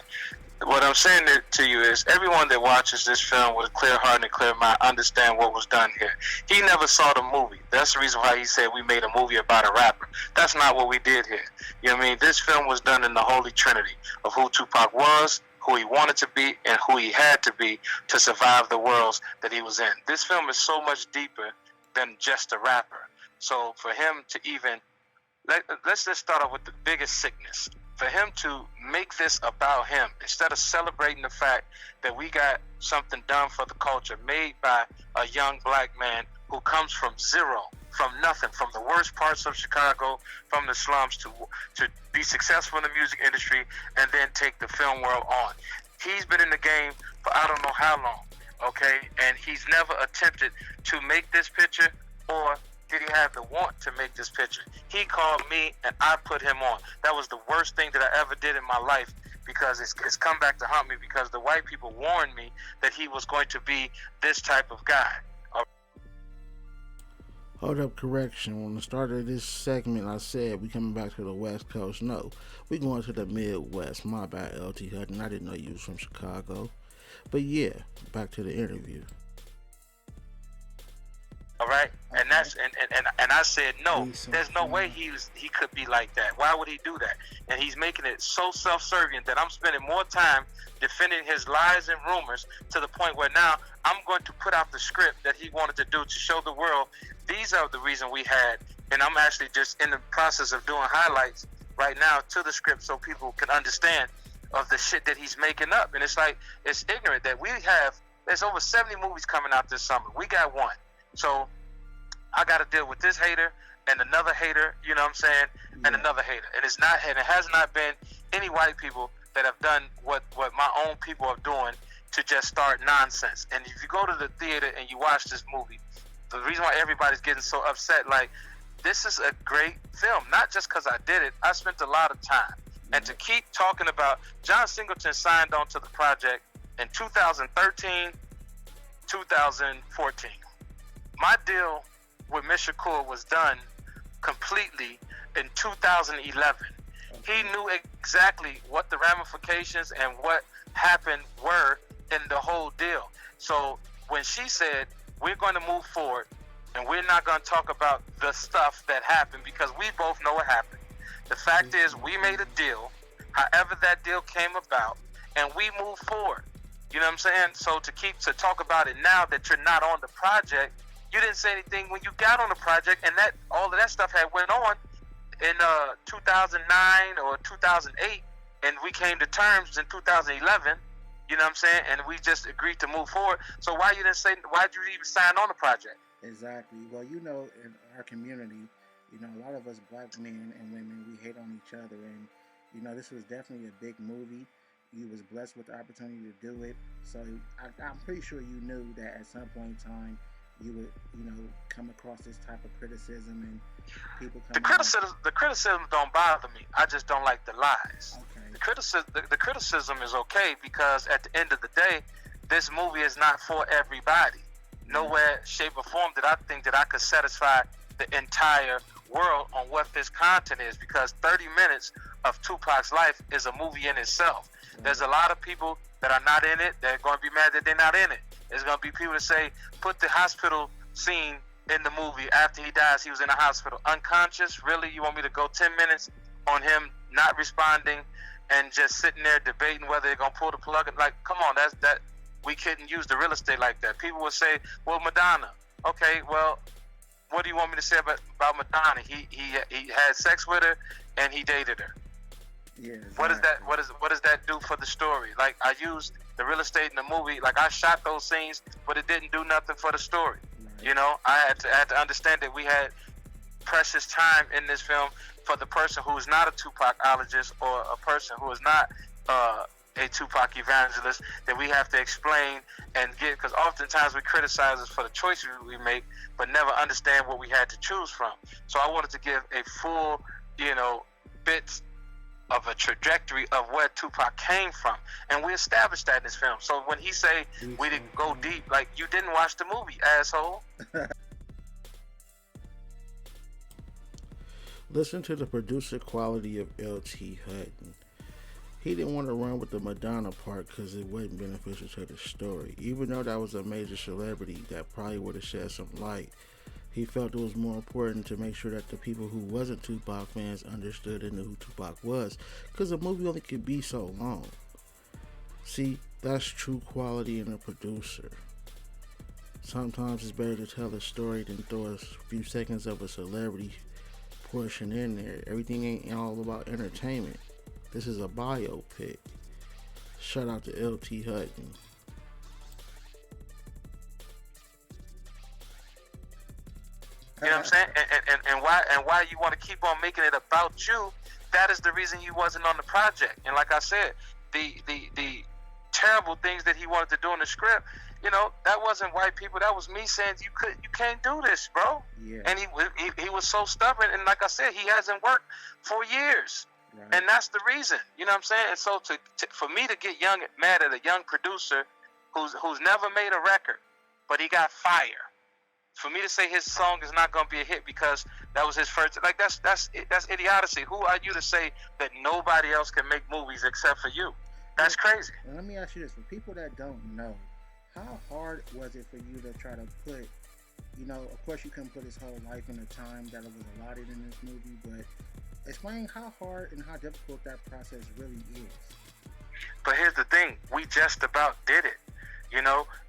What I'm saying to you is everyone that watches this film with a clear heart and a clear mind understand what was done here. He never saw the movie. That's the reason why he said we made a movie about a rapper. That's not what we did here. You know what I mean? This film was done in the holy trinity of who Tupac was, who he wanted to be, and who he had to be to survive the worlds that he was in. This film is so much deeper than just a rapper. So for him to even let's just start off with the biggest sickness. For him to make this about him, instead of celebrating the fact that we got something done for the culture, made by a young black man who comes from zero, from nothing, from the worst parts of Chicago, from the slums, to be successful in the music industry and then take the film world on. He's been in the game for I don't know how long, okay? And he's never attempted to make this picture, or did he have the want to make this picture? He called me and I put him on. That was the worst thing that I ever did in my life, because it's come back to haunt me, because the white people warned me that he was going to be this type of guy. Hold up, correction. On the start of this segment, I said we coming back to the West Coast. No, we going to the Midwest. My bad, LT Hutton. I didn't know you was from Chicago. But yeah, back to the interview. All right, and that's and I said no. There's no way he could be like that. Why would he do that? And he's making it so self-serving that I'm spending more time defending his lies and rumors, to the point where now I'm going to put out the script that he wanted to do to show the world these are the reason we had. And I'm actually just in the process of doing highlights right now to the script so people can understand of the shit that he's making up. And it's like, it's ignorant that there's over 70 movies coming out this summer. We got one. So I got to deal with this hater and another hater, you know what I'm saying, and another hater. And it has not been any white people that have done what my own people are doing to just start nonsense. And if you go to the theater and you watch this movie, the reason why everybody's getting so upset, like, this is a great film, not just because I did it. I spent a lot of time. And to keep talking about, John Singleton signed on to the project in 2013, 2014. My deal with Ms. Shakur was done completely in 2011. He knew exactly what the ramifications and what happened were in the whole deal. So when she said, we're going to move forward and we're not going to talk about the stuff that happened, because we both know what happened. The fact is, we made a deal, however that deal came about, and we moved forward. You know what I'm saying? So to talk about it now that you're not on the project, you didn't say anything when you got on the project, and that all of that stuff had went on in 2009 or 2008, and we came to terms in 2011. You know what I'm saying? And we just agreed to move forward. So why'd you even sign on the project? Exactly. Well, in our community, a lot of us black men and women, we hate on each other, and this was definitely a big movie. You was blessed with the opportunity to do it, so I'm pretty sure you knew that at some point in time you would, come across this type of criticism, and people come. The criticism don't bother me. I just don't like the lies. Okay. The criticism is okay, because at the end of the day, this movie is not for everybody. Nowhere, shape, or form did I think that I could satisfy the entire world on what this content is, because 30 minutes of Tupac's life is a movie in itself. There's a lot of people that are not in it. They're going to be mad that they're not in it. There's going to be people that say, put the hospital scene in the movie after he dies. He was in a hospital unconscious. Really? You want me to go 10 minutes on him not responding and just sitting there debating whether they're going to pull the plug? Like, come on, that we couldn't use the real estate like that. People would say, well, Madonna. Okay, well, what do you want me to say about Madonna? He had sex with her and he dated her. Yeah. Exactly. What does that do for the story? Like, I used the real estate in the movie. Like, I shot those scenes, but it didn't do nothing for the story. Right. You know, I had to understand that we had precious time in this film for the person who is not a Tupacologist or a person who is not a Tupac evangelist, that we have to explain and get, because oftentimes we criticize us for the choices we make, but never understand what we had to choose from. So I wanted to give a full, bits of a trajectory of where Tupac came from, and we established that in this film. So when he say we didn't go deep, like, you didn't watch the movie, asshole. Listen to the producer quality of L.T. Hutton. He didn't want to run with the Madonna part because it wasn't beneficial to the story. Even though that was a major celebrity that probably would have shed some light, he felt it was more important to make sure that the people who wasn't Tupac fans understood and knew who Tupac was, because the movie only could be so long. See, that's true quality in a producer. Sometimes it's better to tell a story than throw a few seconds of a celebrity portion in there. Everything ain't all about entertainment. This is a biopic. Shout out to L.T. Hutton. You know what I'm saying? And why you want to keep on making it about you? That is the reason you wasn't on the project. And like I said, the terrible things that he wanted to do in the script, that wasn't white people. That was me saying you can't do this, bro. Yeah. And he was so stubborn. And like I said, he hasn't worked for years. Right. And that's the reason. You know what I'm saying? And so for me to get mad at a young producer who's never made a record, but he got fire. For me to say his song is not going to be a hit because that was his first, like, that's idiocy. Who are you to say that nobody else can make movies except for you? That's crazy. And let me ask you this: for people that don't know, how hard was it for you to try to put, of course you couldn't put his whole life in the time that it was allotted in this movie, but explain how hard and how difficult that process really is. But here's the thing: we just about did it.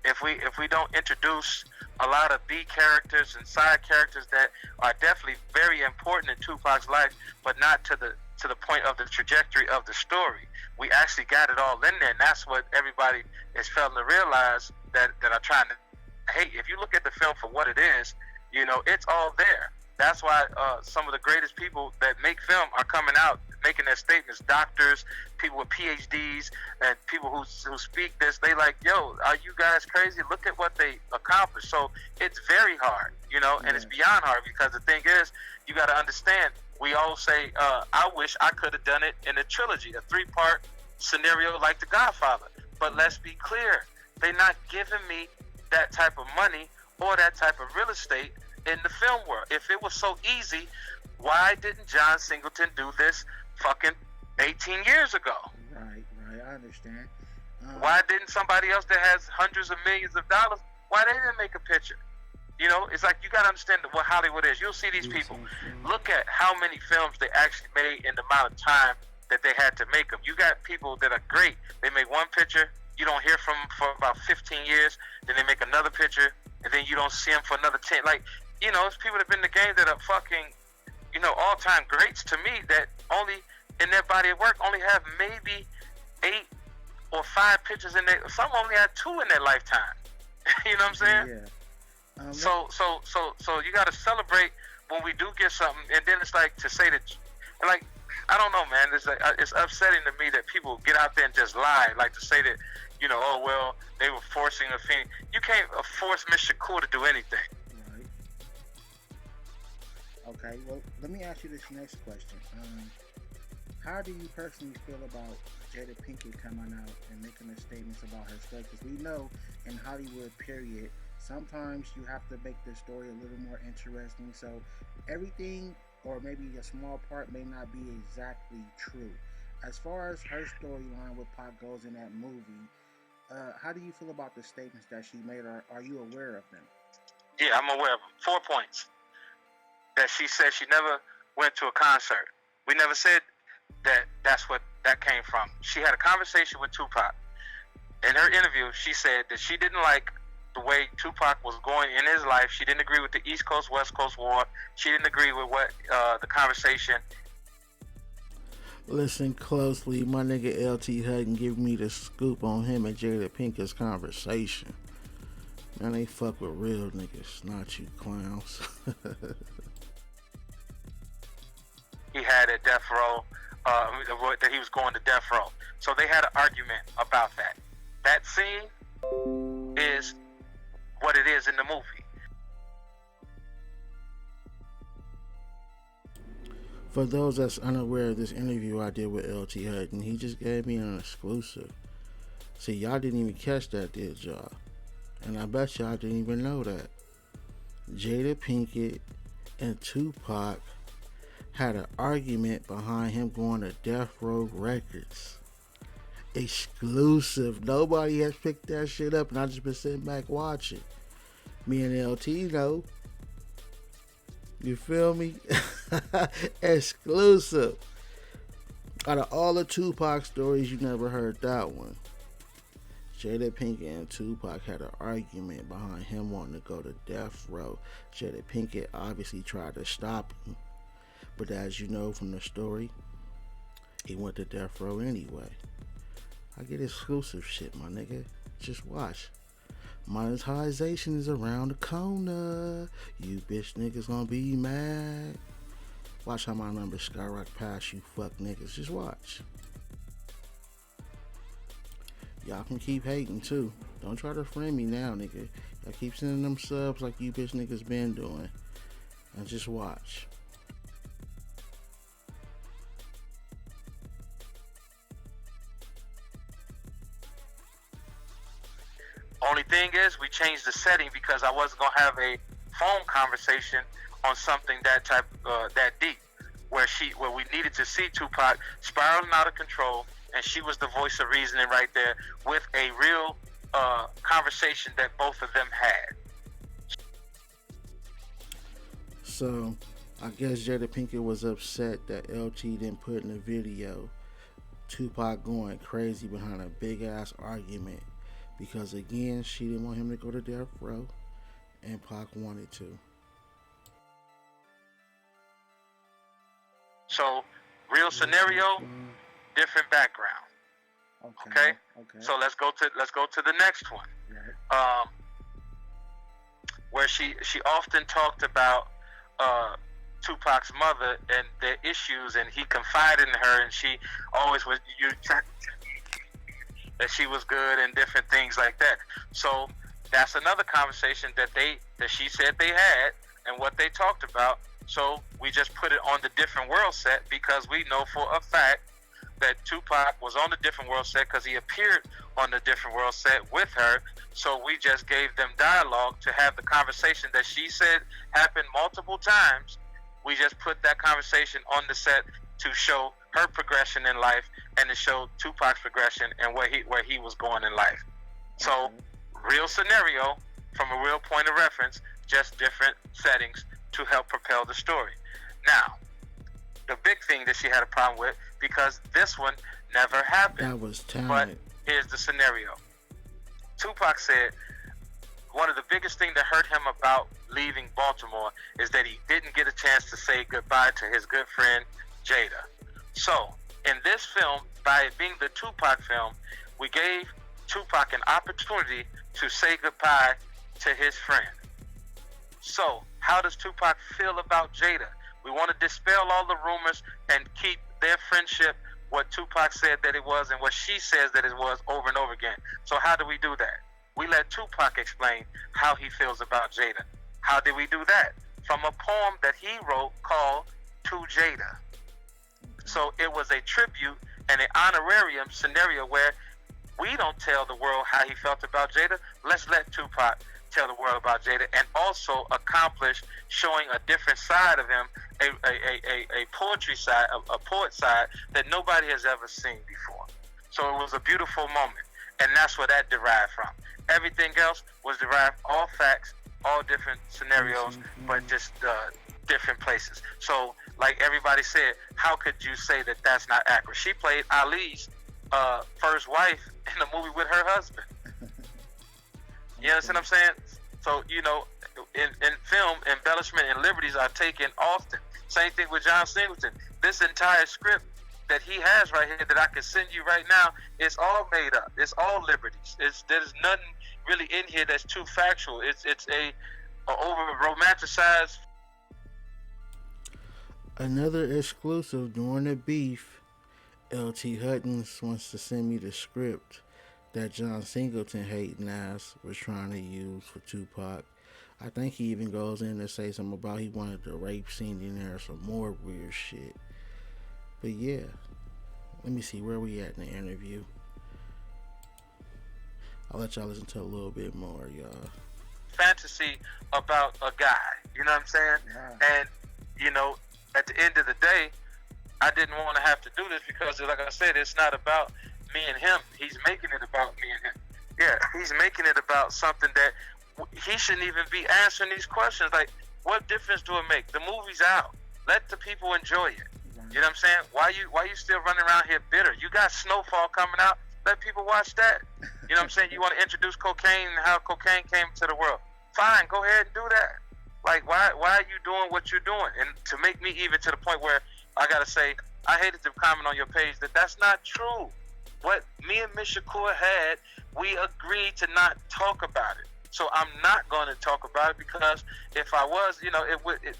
If we don't introduce a lot of B characters and side characters that are definitely very important in Tupac's life, but not to the point of the trajectory of the story, we actually got it all in there, and that's what everybody is failing to realize that are trying to hate. If you look at the film for what it is, it's all there. That's why some of the greatest people that make film are coming out making their statements. Doctors, people with PhDs, and people who speak this. They like, yo, are you guys crazy? Look at what they accomplished. So it's very hard, and it's beyond hard, because the thing is, you got to understand. We all say, I wish I could have done it in a trilogy, a 3-part scenario like The Godfather. But let's be clear, they're not giving me that type of money or that type of real estate in the film world. If it was so easy, why didn't John Singleton do this fucking 18 years ago? Right, I understand. Why didn't somebody else that has hundreds of millions of dollars, why they didn't make a picture? It's like, you got to understand what Hollywood is. You'll see these people. Look at how many films they actually made in the amount of time that they had to make them. You got people that are great. They make one picture, you don't hear from them for about 15 years, then they make another picture, and then you don't see them for another 10. Like, it's people that have been in the game that are fucking, all-time greats to me, that only, in their body of work, only have maybe 8 or 5 pictures in their, some only had 2 in their lifetime. You know what I'm saying? Yeah. So you got to celebrate when we do get something, and then it's like to say that, like, I don't know, man. It's upsetting to me that people get out there and just lie, like to say that, oh well, they were forcing a thing. You can't force Miss Shakur to do anything. Right. Okay. Well, let me ask you this next question. How do you personally feel about Jada Pinkett coming out and making the statements about her story? Because we know in Hollywood, period, sometimes you have to make the story a little more interesting. So everything, or maybe a small part, may not be exactly true. As far as her storyline with Pac goes in that movie, how do you feel about the statements that she made? Are you aware of them? Yeah, I'm aware of them. 4 points. That she said she never went to a concert. We never said that's what that came from. She had a conversation with Tupac. In her interview, she said that she didn't like the way Tupac was going in his life. She didn't agree with the East Coast West Coast war. She didn't agree with what the conversation. Listen closely, my nigga LT Hutton give me the scoop on him and Jada Pinkett's conversation. Man, they fuck with real niggas, not you clowns. He had at death row, that he was going to death row. So they had an argument about that. That scene is what it is in the movie. For those that's unaware of this interview I did with LT Hutton, he just gave me an exclusive. See, y'all didn't even catch that, did y'all? And I bet y'all didn't even know that. Jada Pinkett and Tupac had an argument behind him going to Death Row Records. Exclusive. Nobody has picked that shit up, and I just been sitting back watching. Me and LT know. You feel me? Exclusive. Out of all the Tupac stories, you never heard that one. Jada Pinkett and Tupac had an argument behind him wanting to go to death row. Jada Pinkett obviously tried to stop him, but as you know from the story, he went to death row anyway. I get exclusive shit, my nigga. Just watch. Monetization is around the corner. You bitch niggas gonna be mad. Watch how my numbers skyrocket past you fuck niggas. Just watch. Y'all can keep hating too. Don't try to friend me now, nigga. Y'all keep sending them subs like you bitch niggas been doing. And just watch. Only thing is, we changed the setting because I wasn't gonna have a phone conversation on something that deep, where we needed to see Tupac spiraling out of control, and she was the voice of reasoning right there with a real conversation that both of them had. So, I guess Jada Pinkett was upset that LT didn't put in the video Tupac going crazy behind a big ass argument. Because again, she didn't want him to go to death row, and Pac wanted to. So, real scenario, different background. Okay. So let's go to the next one. Right. Where she often talked about Tupac's mother and their issues, and he confided in her, and she always was that she was good and different things like that. So that's another conversation that she said they had and what they talked about. So we just put it on the Different World set because we know for a fact that Tupac was on the Different World set because he appeared on the Different World set with her. So we just gave them dialogue to have the conversation that she said happened multiple times. We just put that conversation on the set to show her progression in life and to show Tupac's progression and where he was going in life. So, real scenario from a real point of reference, just different settings to help propel the story. Now, the big thing that she had a problem with, because this one never happened. That was talent. But here's the scenario. Tupac said one of the biggest things that hurt him about leaving Baltimore is that he didn't get a chance to say goodbye to his good friend Jada. So, in this film, by it being the Tupac film, we gave Tupac an opportunity to say goodbye to his friend. So, how does Tupac feel about Jada? We want to dispel all the rumors and keep their friendship what Tupac said that it was and what she says that it was over and over again. So how do we do that? We let Tupac explain how he feels about Jada. How did we do that? From a poem that he wrote called To Jada. So it was a tribute and an honorarium scenario where we don't tell the world how he felt about Jada. Let's let Tupac tell the world about Jada and also accomplish showing a different side of him, a poetry side, a poet side that nobody has ever seen before. So it was a beautiful moment, and that's where that derived from. Everything else was derived, all facts, all different scenarios, but just different places. So like everybody said, how could you say that that's not accurate? She played Ali's first wife in the movie with her husband. You understand what I'm saying? So, in film, embellishment and liberties are taken often. Same thing with John Singleton. This entire script that he has right here that I can send you right now, it's all made up. It's all liberties. There's nothing really in here that's too factual. It's a over romanticized. Another exclusive during the beef. LT Huttons wants to send me the script that John Singleton hating ass was trying to use for Tupac. I think he even goes in to say something about he wanted the rape scene in there, some more weird shit. But yeah, let me see where we at in the interview. I'll let y'all listen to a little bit more, y'all. Fantasy about a guy, you know what I'm saying? Yeah. And at the end of the day, I didn't want to have to do this because, like I said, it's not about me and him. He's making it about me and him. Yeah, he's making it about something that he shouldn't even be answering these questions. Like, what difference do it make? The movie's out. Let the people enjoy it. You know what I'm saying? Why you still running around here bitter? You got Snowfall coming out. Let people watch that. You know what I'm saying? You want to introduce cocaine and how cocaine came to the world. Fine, go ahead and do that. Like, why are you doing what you're doing? And to make me even to the point where I gotta say, I hated to comment on your page that's not true. What me and Miss Shakur had, we agreed to not talk about it. So I'm not going to talk about it because if I was,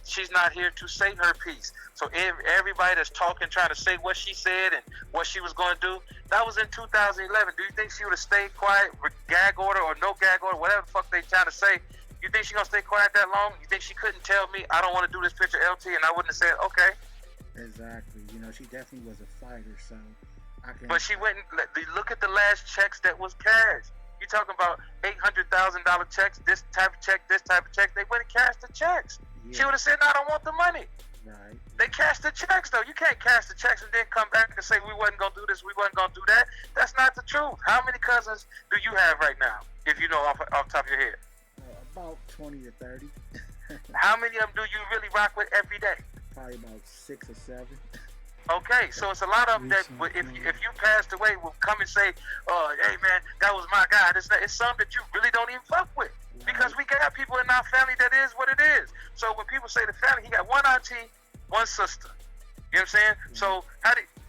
she's not here to say her piece. So everybody that's talking, trying to say what she said and what she was going to do, that was in 2011. Do you think she would have stayed quiet with gag order or no gag order, whatever the fuck they trying to say? You think she going to stay quiet that long? You think she couldn't tell me I don't want to do this picture LT and I wouldn't have said, okay. Exactly. She definitely was a fighter, so I can. But she went and look at the last checks that was cashed. You talking about $800,000 checks, this type of check, this type of check. They went and cashed the checks. Yeah. She would have said, no, I don't want the money. Right. They cashed the checks, though. You can't cash the checks and then come back and say we wasn't going to do this, we wasn't going to do that. That's not the truth. How many cousins do you have right now, if you know off the top of your head? About 20 to 30. How many of them do you really rock with every day? Probably about 6 or 7. Okay, so it's a lot of them that if you passed away will come and say, hey man, that was my guy. It's something that you really don't even fuck with. Because we got people in our family that is what it is. So when people say the family, he got one auntie, one sister. You know what I'm saying? So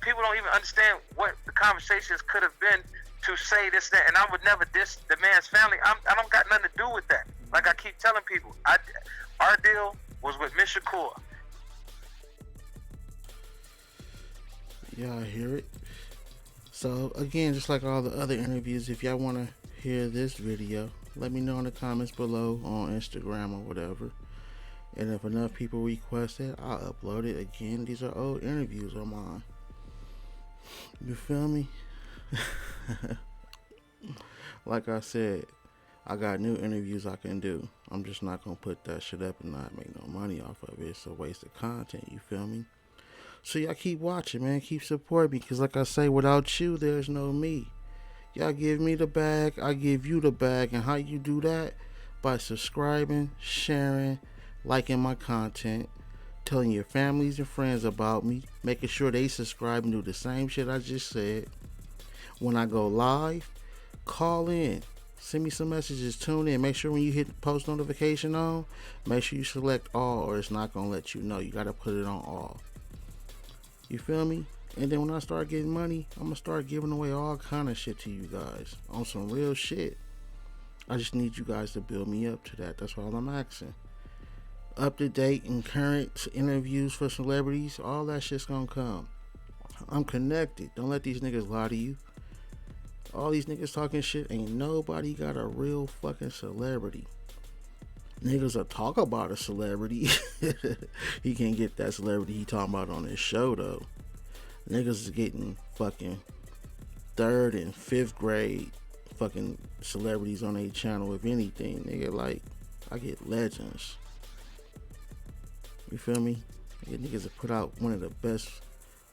people don't even understand what the conversations could have been to say this, that, and I would never diss the man's family. I don't got nothing to do with that. Like I keep telling people, our deal was with Miss Shakur. Y'all hear it? So again, just like all the other interviews, if y'all want to hear this video, let me know in the comments below on Instagram or whatever. And if enough people request it, I'll upload it. Again, these are old interviews of mine. You feel me? Like I said, I got new interviews I can do. I'm just not going to put that shit up and not make no money off of it. It's a waste of content, you feel me? So y'all keep watching, man. Keep supporting me. Because like I say, without you, there's no me. Y'all give me the bag, I give you the bag. And how you do that? By subscribing, sharing, liking my content, telling your families and friends about me, making sure they subscribe and do the same shit I just said. When I go live, call in. Send me some messages, tune in. Make sure when you hit the post notification on, make sure you select all or it's not going to let you know. You got to put it on all. You feel me? And then when I start getting money, I'm going to start giving away all kind of shit to you guys on some real shit. I just need you guys to build me up to that. That's all I'm asking. Up to date and current interviews for celebrities, all that shit's going to come. I'm connected. Don't let these niggas lie to you. All these niggas talking shit, ain't nobody got a real fucking celebrity. Niggas will talk about a celebrity. He can't get that celebrity he talking about on his show though. Niggas is getting fucking 3rd and 5th grade fucking celebrities on their channel, if anything. Nigga, like, I get legends. You feel me? I get niggas that put out one of the best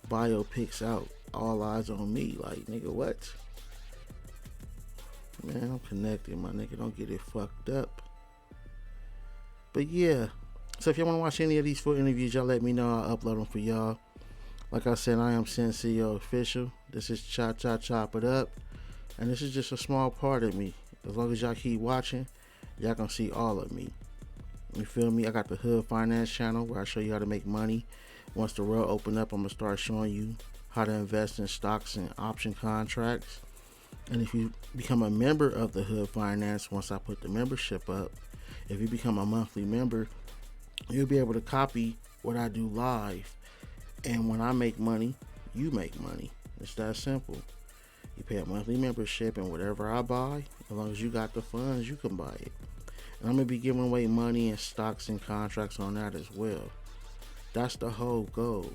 biopics out. All Eyes on Me. Like, nigga, what? Man, I'm connected, my nigga. Don't get it fucked up. But yeah. So if y'all want to watch any of these full interviews, y'all let me know. I'll upload them for y'all. Like I said, I am Senseo Official. This is Chop It Up. And this is just a small part of me. As long as y'all keep watching, y'all gonna see all of me. You feel me? I got the Hood Finance channel where I show you how to make money. Once the world open up, I'm gonna start showing you how to invest in stocks and option contracts. And if you become a member of the Hood Finance, once I put the membership up, if you become a monthly member, you'll be able to copy what I do live. And when I make money, you make money. It's that simple. You pay a monthly membership, and whatever I buy, as long as you got the funds, you can buy it. And I'm gonna be giving away money and stocks and contracts on that as well. That's the whole goal.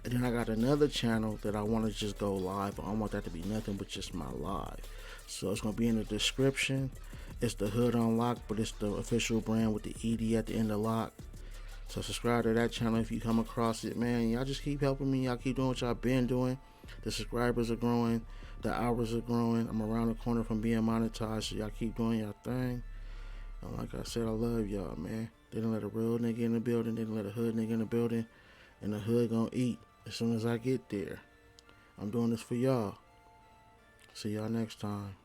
And then I got another channel that I want to just go live. I don't want that to be nothing but just my live. So it's gonna be in the description. It's the Hood Unlocked, but it's the official brand with the ED at the end of lock. So subscribe to that channel if you come across it, man. Y'all just keep helping me. Y'all keep doing what y'all been doing. The subscribers are growing. The hours are growing. I'm around the corner from being monetized. So y'all keep doing y'all thing. And like I said, I love y'all, man. They didn't let a real nigga in the building. They didn't let a hood nigga in the building. And the hood gonna eat as soon as I get there. I'm doing this for y'all. See y'all next time.